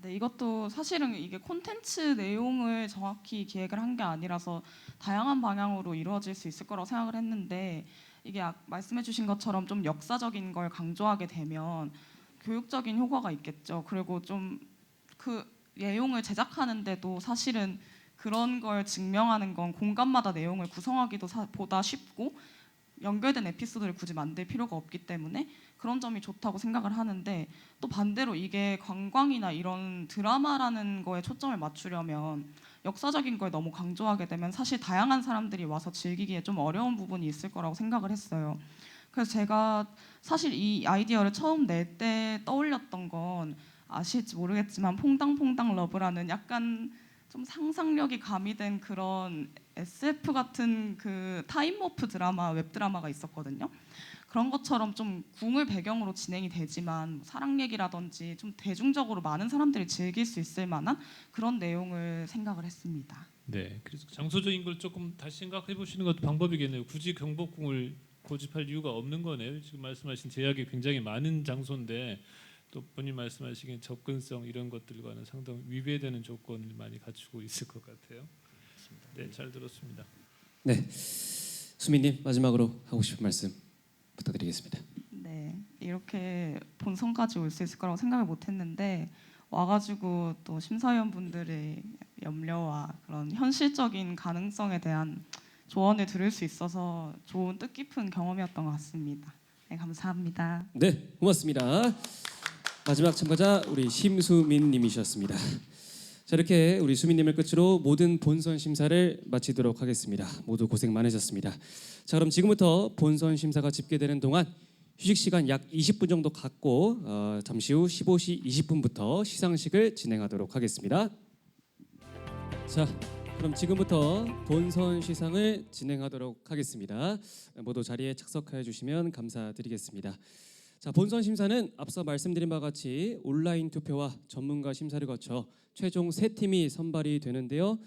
네, 이것도 사실은 이게 콘텐츠 내용을 정확히 기획을 한 게 아니라서 다양한 방향으로 이루어질 수 있을 거라고 생각을 했는데 이게 말씀해 주신 것처럼 좀 역사적인 걸 강조하게 되면 교육적인 효과가 있겠죠. 그리고 좀 그 내용을 제작하는데도 사실은 그런 걸 증명하는 건 공간마다 내용을 구성하기도 보다 쉽고 연결된 에피소드를 굳이 만들 필요가 없기 때문에 그런 점이 좋다고 생각을 하는데 또 반대로 이게 관광이나 이런 드라마라는 거에 초점을 맞추려면 역사적인 걸 너무 강조하게 되면 사실 다양한 사람들이 와서 즐기기에 좀 어려운 부분이 있을 거라고 생각을 했어요. 그래서 제가 사실 이 아이디어를 처음 낼 때 떠올렸던 건 아실지 모르겠지만 퐁당퐁당 러브라는 약간 좀 상상력이 가미된 그런 SF 같은 그 타임워프 드라마, 웹드라마가 있었거든요. 그런 것처럼 좀 궁을 배경으로 진행이 되지만 사랑 얘기라든지 좀 대중적으로 많은 사람들이 즐길 수 있을 만한 그런 내용을 생각을 했습니다. 네, 그래서 장소적인 걸 조금 다시 생각해 보시는 것도 방법이겠네요. 굳이 경복궁을 고집할 이유가 없는 거네요. 지금 말씀하신 제약이 굉장히 많은 장소인데 또 본인 말씀하시기엔 접근성 이런 것들과는 상당히 위배되는 조건을 많이 갖추고 있을 것 같아요. 네, 잘 들었습니다. 네, 수민님 마지막으로 하고 싶은 말씀 부탁드리겠습니다. 네, 이렇게 본선까지 올 수 있을 거라고 생각을 못했는데 와가지고 또 심사위원분들의 염려와 그런 현실적인 가능성에 대한 조언을 들을 수 있어서 좋은 뜻깊은 경험이었던 것 같습니다. 네, 감사합니다. 네, 고맙습니다. 마지막 참가자 우리 심수민님이셨습니다. 자, 이렇게 우리 수민님을 끝으로 모든 본선 심사를 마치도록 하겠습니다. 모두 고생 많으셨습니다. 자, 그럼 지금부터 본선 심사가 집계되는 동안 휴식 시간 약 20분 정도 갖고 잠시 후 15시 20분부터 시상식을 진행하도록 하겠습니다. 자, 그럼 지금부터 본선 시상을 진행하도록 하겠습니다. 모두 자리에 착석해 주시면 감사드리겠습니다. 자, 본선 심사는 앞서 말씀드린 바와 같이 온라인 투표와 전문가 심사를 거쳐 최종 3팀이 선발이 되는데요.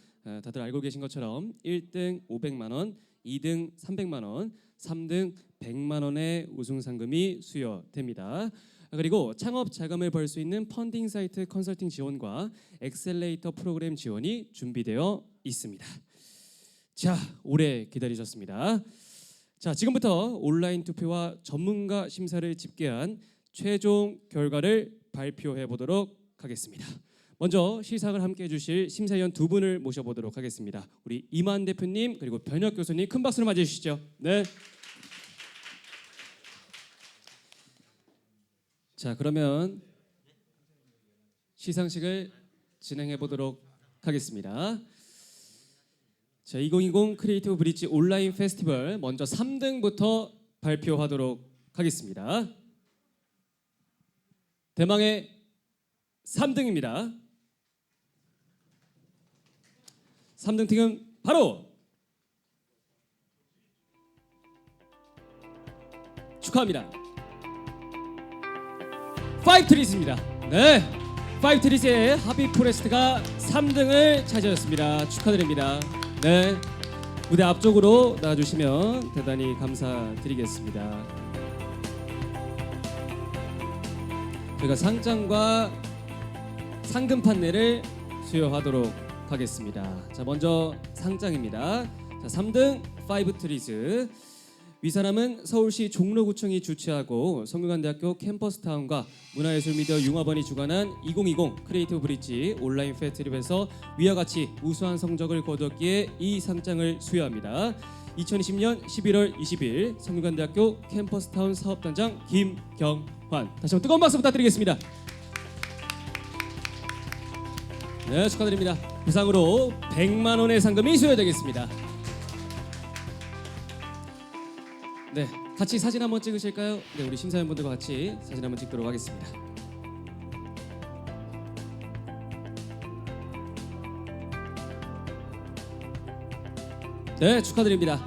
다들 알고 계신 것처럼 1등 500만 원, 2등 300만 원, 3등 100만 원의 우승 상금이 수여됩니다. 그리고 창업 자금을 벌 수 있는 펀딩 사이트 컨설팅 지원과 엑셀레이터 프로그램 지원이 준비되어 있습니다. 자, 오래 기다리셨습니다. 자, 지금부터 온라인 투표와 전문가 심사를 집계한 최종 결과를 발표해 보도록 하겠습니다. 먼저 시상을 함께 해주실 심사위원 두 분을 모셔보도록 하겠습니다. 우리 이만 대표님 그리고 변혁 교수님 큰 박수로 맞이해 주시죠. 네. 자, 그러면 시상식을 진행해 보도록 하겠습니다. 자, 2020 크리에이티브 브릿지 온라인 페스티벌 먼저 3등부터 발표하도록 하겠습니다. 대망의 3등입니다. 3등 팀은 바로 축하합니다. 파이브트리스입니다. 네, 파이브트리스의 하비포레스트가 3등을 차지하였습니다. 축하드립니다. 네, 무대 앞쪽으로 나와주시면 대단히 감사드리겠습니다. 저희가 상장과 상금 판넬을 수여하도록 하겠습니다. 자, 먼저 상장입니다. 자, 3등 파이브트리스. 위 사람은 서울시 종로구청이 주최하고 성균관대학교 캠퍼스타운과 문화예술미디어 융합원이 주관한 2020 크리에이티브 브릿지 온라인 페스티벌에서 위와 같이 우수한 성적을 거두었기에 이 상장을 수여합니다. 2020년 11월 20일 성균관대학교 캠퍼스타운 사업단장 김경환. 다시 한번 뜨거운 박수 부탁드리겠습니다. 네, 축하드립니다. 부상으로 100만 원의 상금이 수여되겠습니다. 네, 같이 사진 한번 찍으실까요? 네, 우리 심사위원분들과 같이 사진 한번 찍도록 하겠습니다. 네, 축하드립니다.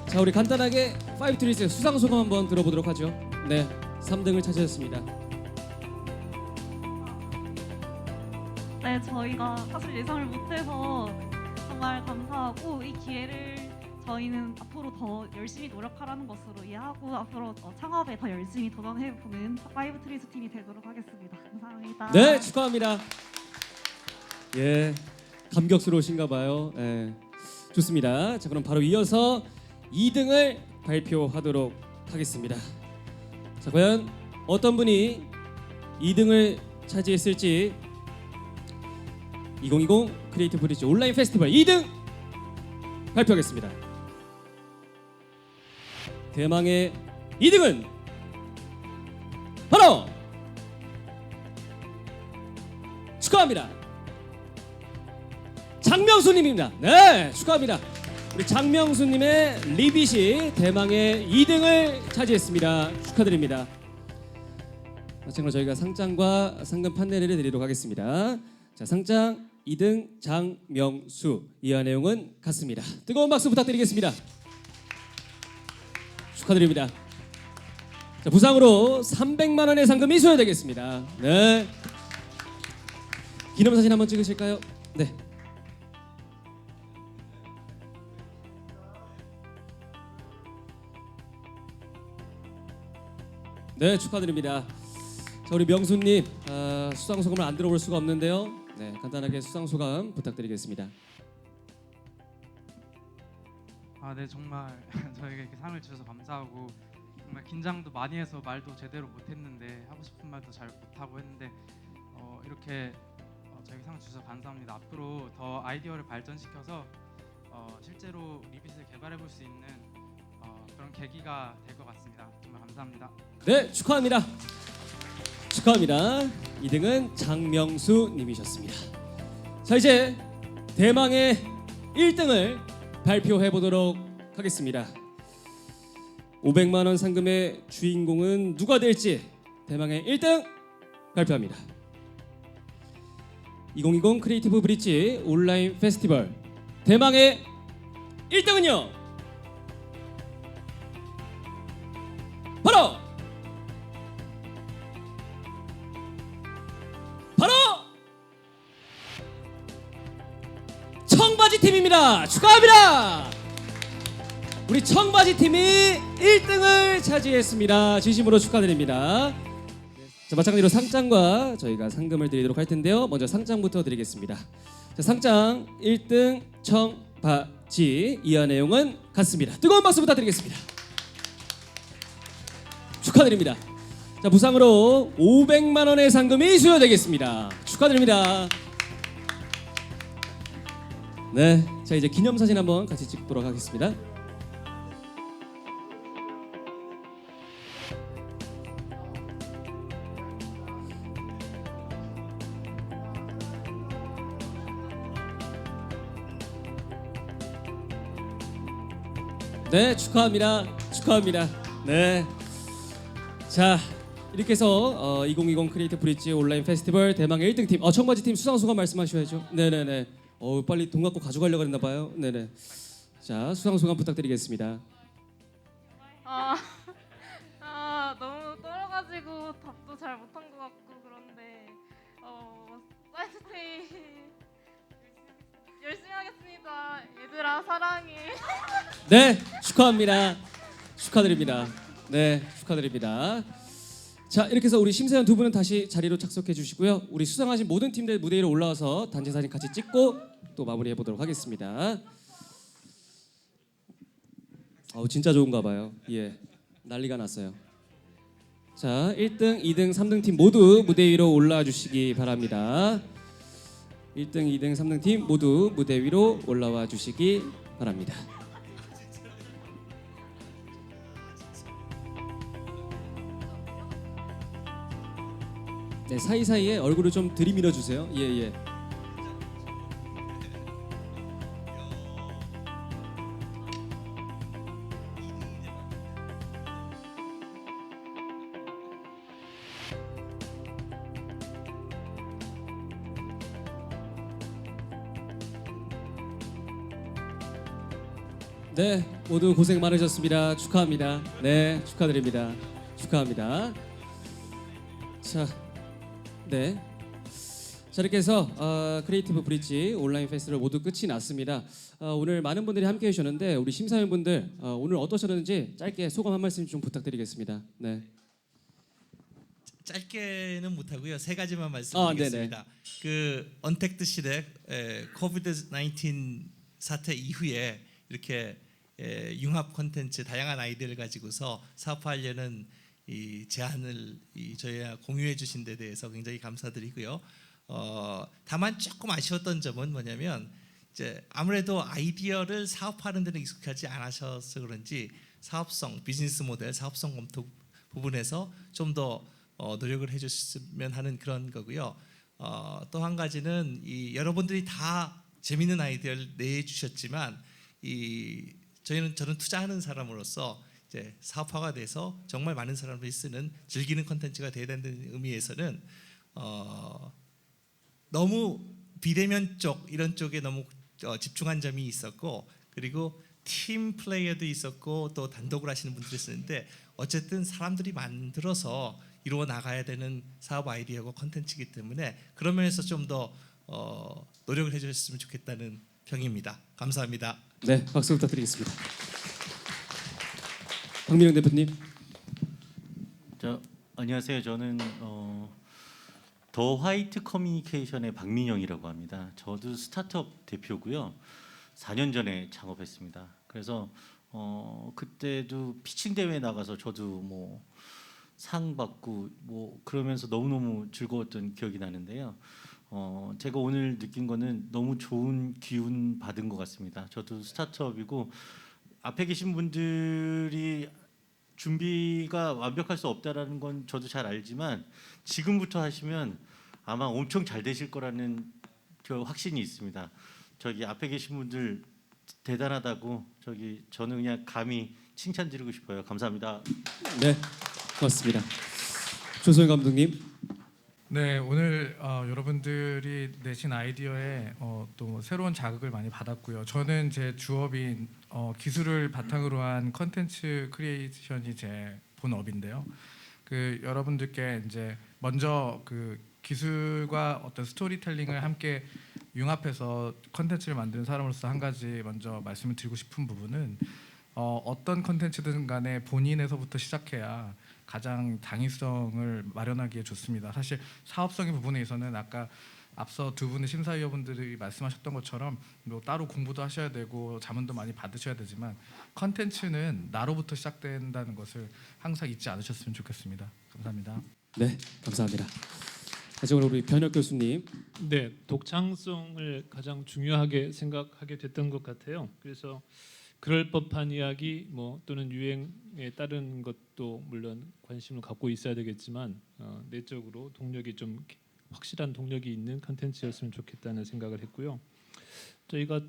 자, 우리 간단하게 파이브트리스 수상 소감 한번 들어보도록 하죠. 네, 3등을 차지하셨습니다. 네, 네, 저희가 사실 예상을 못해서 정말 감사하고 이 기회를 저희는 앞으로 더 열심히 노력하라는 것으로 이해하고 앞으로 창업에 더 열심히 도전해보는 파이브 트리스 팀이 되도록 하겠습니다. 감사합니다. 네, 축하합니다. 예, 감격스러우신가 봐요. 예, 좋습니다. 자, 그럼 바로 이어서 2등을 발표하도록 하겠습니다. 자, 과연 어떤 분이 2등을 차지했을지 2020 크리에이티브 브릿지 온라인 페스티벌 2등 발표하겠습니다. 대망의 2등은 바로 축하합니다. 장명수님입니다. 네, 축하합니다. 우리 장명수님의 리빗이 대망의 2등을 차지했습니다. 축하드립니다. 마찬가지로 저희가 상장과 상금 판넬을 드리도록 하겠습니다. 자, 상장 2등 장명수, 이하 내용은 같습니다. 뜨거운 박수 부탁드리겠습니다. 축하드립니다. 자, 부상으로 300만 원의 상금이 수여되겠습니다. 네. 기념사진 한번 찍으실까요? 네. 네, 축하드립니다. 자, 우리 명수님, 수상 소감을 안 들어볼 수가 없는데요. 네, 간단하게 수상 소감 부탁드리겠습니다. 네, 정말 저에게 이렇게 상을 주셔서 감사하고 정말 긴장도 많이 해서 말도 제대로 못했는데 하고 싶은 말도 잘 못하고 했는데 이렇게 저에게 상 주셔서 감사합니다. 앞으로 더 아이디어를 발전시켜서 실제로 리빗을 개발해 볼 수 있는 그런 계기가 될 것 같습니다. 정말 감사합니다. 네, 축하합니다. 축하합니다. 2등은 장명수 님이셨습니다. 자, 이제 대망의 1등을 발표해 보도록 하겠습니다. 500만 원 상금의 주인공은 누가 될지 대망의 1등 발표합니다. 2020 크리에이티브 브릿지 온라인 페스티벌 대망의 1등은요. 바로 청바지 팀입니다. 축하합니다. 우리 청바지 팀이 1등을 차지했습니다. 진심으로 축하드립니다. 자, 마찬가지로 상장과 저희가 상금을 드리도록 할 텐데요. 먼저 상장부터 드리겠습니다. 자, 상장 1등 청바지, 이하 내용은 같습니다. 뜨거운 박수 부탁드리겠습니다. 축하드립니다. 자, 부상으로 500만 원의 상금이 수여되겠습니다. 축하드립니다. 네, 자, 이제 기념사진 한번 같이 찍도록 하겠습니다. 네, 축하합니다. 축하합니다. 네. 자, 이렇게 해서 2020 크리에이티브 브릿지 온라인 페스티벌 대망의 1등 팀, 청바지 팀 수상 소감 말씀하셔야죠. 네네네. 빨리 돈 갖고 가져가려고 했나 봐요. 네네. 자, 수상 소감 부탁드리겠습니다. 너무 떨어가지고 답도 잘 못한 것 같고 그런데 사이드테이 열심히 하겠습니다. 얘들아 사랑해. 네, 축하합니다. 축하드립니다. 네, 축하드립니다. 자, 이렇게 해서 우리 심사위원 두 분은 다시 자리로 착석해 주시고요. 우리 수상하신 모든 팀들 무대 위로 올라와서 단체 사진 같이 찍고 또 마무리해 보도록 하겠습니다. 진짜 좋은가 봐요. 예, 난리가 났어요. 자, 1등, 2등, 3등 팀 모두 무대 위로 올라와 주시기 바랍니다. 1등, 2등, 3등 팀 모두 무대 위로 올라와 주시기 바랍니다. 네, 사이사이에 얼굴을 좀 들이밀어 주세요. 예. 네, 모두 고생 많으셨습니다. 축하합니다. 네, 축하드립니다. 축하합니다. 자, 네. 자, 이렇게 해서 크리에이티브 브릿지 온라인 페스티벌 모두 끝이 났습니다. 오늘 많은 분들이 함께 해주셨는데 우리 심사위원분들 오늘 어떠셨는지 짧게 소감 한 말씀 좀 부탁드리겠습니다. 네. 짧게는 못하고요. 세 가지만 말씀드리겠습니다. 그 언택트 시대 코비드 19 사태 이후에 이렇게 융합 콘텐츠 다양한 아이디어를 가지고서 사업하려는 이 제안을 저희와 공유해 주신 데 대해서 굉장히 감사드리고요. 다만 조금 아쉬웠던 점은 뭐냐면 이제 아무래도 아이디어를 사업하는 데는 익숙하지 않으셔서 그런지 사업성, 비즈니스 모델, 사업성 검토 부분에서 좀 더 노력을 해주셨으면 하는 그런 거고요. 또 한 가지는 여러분들이 다 재밌는 아이디어를 내주셨지만 저는 투자하는 사람으로서 이제 사업화가 돼서 정말 많은 사람들이 쓰는 즐기는 콘텐츠가 돼야 된다는 의미에서는 너무 비대면 쪽 이런 쪽에 너무 집중한 점이 있었고 그리고 팀 플레이어도 있었고 또 단독으로 하시는 분들이 있었는데 어쨌든 사람들이 만들어서 이루어 나가야 되는 사업 아이디어고 콘텐츠이기 때문에 그런 면에서 좀 더 노력을 해주셨으면 좋겠다는 평입니다. 감사합니다. 네, 박수 부탁드리겠습니다. 박민영 대표님. 안녕하세요. 저는 더 화이트 커뮤니케이션의 박민영이라고 합니다. 저도 스타트업 대표고요. 4년 전에 창업했습니다. 그래서 그때도 피칭 대회 나가서 저도 상 받고 그러면서 너무너무 즐거웠던 기억이 나는데요. 제가 오늘 느낀 거는 너무 좋은 기운 받은 것 같습니다. 저도 스타트업이고 앞에 계신 분들이 준비가 완벽할 수 없다라는 건 저도 잘 알지만 지금부터 하시면 아마 엄청 잘 되실 거라는 확신이 있습니다. 저기 앞에 계신 분들 대단하다고 저는 그냥 감히 칭찬드리고 싶어요. 감사합니다. 네, 고맙습니다. 조소영 감독님. 네, 오늘 여러분들이 내신 아이디어에 또 새로운 자극을 많이 받았고요. 저는 제 주업인 기술을 바탕으로 한 컨텐츠 크리에이션이 제 본업인데요. 여러분들께 이제 먼저 기술과 어떤 스토리텔링을 함께 융합해서 컨텐츠를 만드는 사람으로서 한 가지 먼저 말씀을 드리고 싶은 부분은 어떤 컨텐츠든 간에 본인에서부터 시작해야 가장 당위성을 마련하기에 좋습니다. 사실 사업성의 부분에 있어서는 아까 앞서 두 분의 심사위원분들이 말씀하셨던 것처럼 따로 공부도 하셔야 되고 자문도 많이 받으셔야 되지만 컨텐츠는 나로부터 시작된다는 것을 항상 잊지 않으셨으면 좋겠습니다. 감사합니다. 네, 감사합니다. 마지막으로 우리 변혁 교수님. 네, 독창성을 가장 중요하게 생각하게 됐던 것 같아요. 그래서 그럴 법한 이야기 또는 유행에 따른 것도 물론 관심을 갖고 있어야 되겠지만 내적으로 동력이 좀 확실한 동력이 있는 컨텐츠였으면 좋겠다는 생각을 했고요. 저희가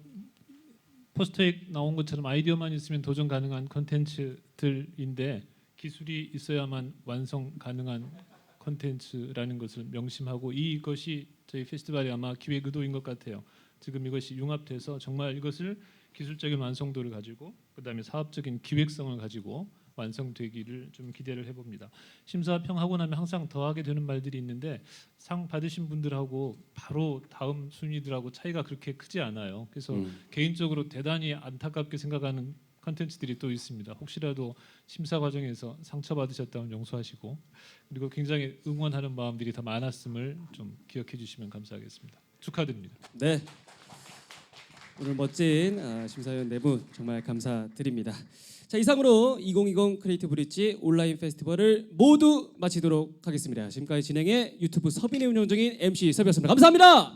포스터에 나온 것처럼 아이디어만 있으면 도전 가능한 컨텐츠들인데 기술이 있어야만 완성 가능한 컨텐츠라는 것을 명심하고 이것이 저희 페스티벌의 아마 기획 의도인 것 같아요. 지금 이것이 융합돼서 정말 이것을 기술적인 완성도를 가지고 그다음에 사업적인 기획성을 가지고 완성되기를 좀 기대를 해봅니다. 심사평하고 나면 항상 더하게 되는 말들이 있는데 상 받으신 분들하고 바로 다음 순위들하고 차이가 그렇게 크지 않아요. 그래서 개인적으로 대단히 안타깝게 생각하는 컨텐츠들이 또 있습니다. 혹시라도 심사 과정에서 상처받으셨다면 용서하시고 그리고 굉장히 응원하는 마음들이 더 많았음을 좀 기억해 주시면 감사하겠습니다. 축하드립니다. 네. 오늘 멋진 심사위원 네 분 정말 감사드립니다. 자, 이상으로 2020 크리에이티브 브릿지 온라인 페스티벌을 모두 마치도록 하겠습니다. 지금까지 진행의 유튜브 서빈의 운영 중인 MC 섭이었습니다. 감사합니다.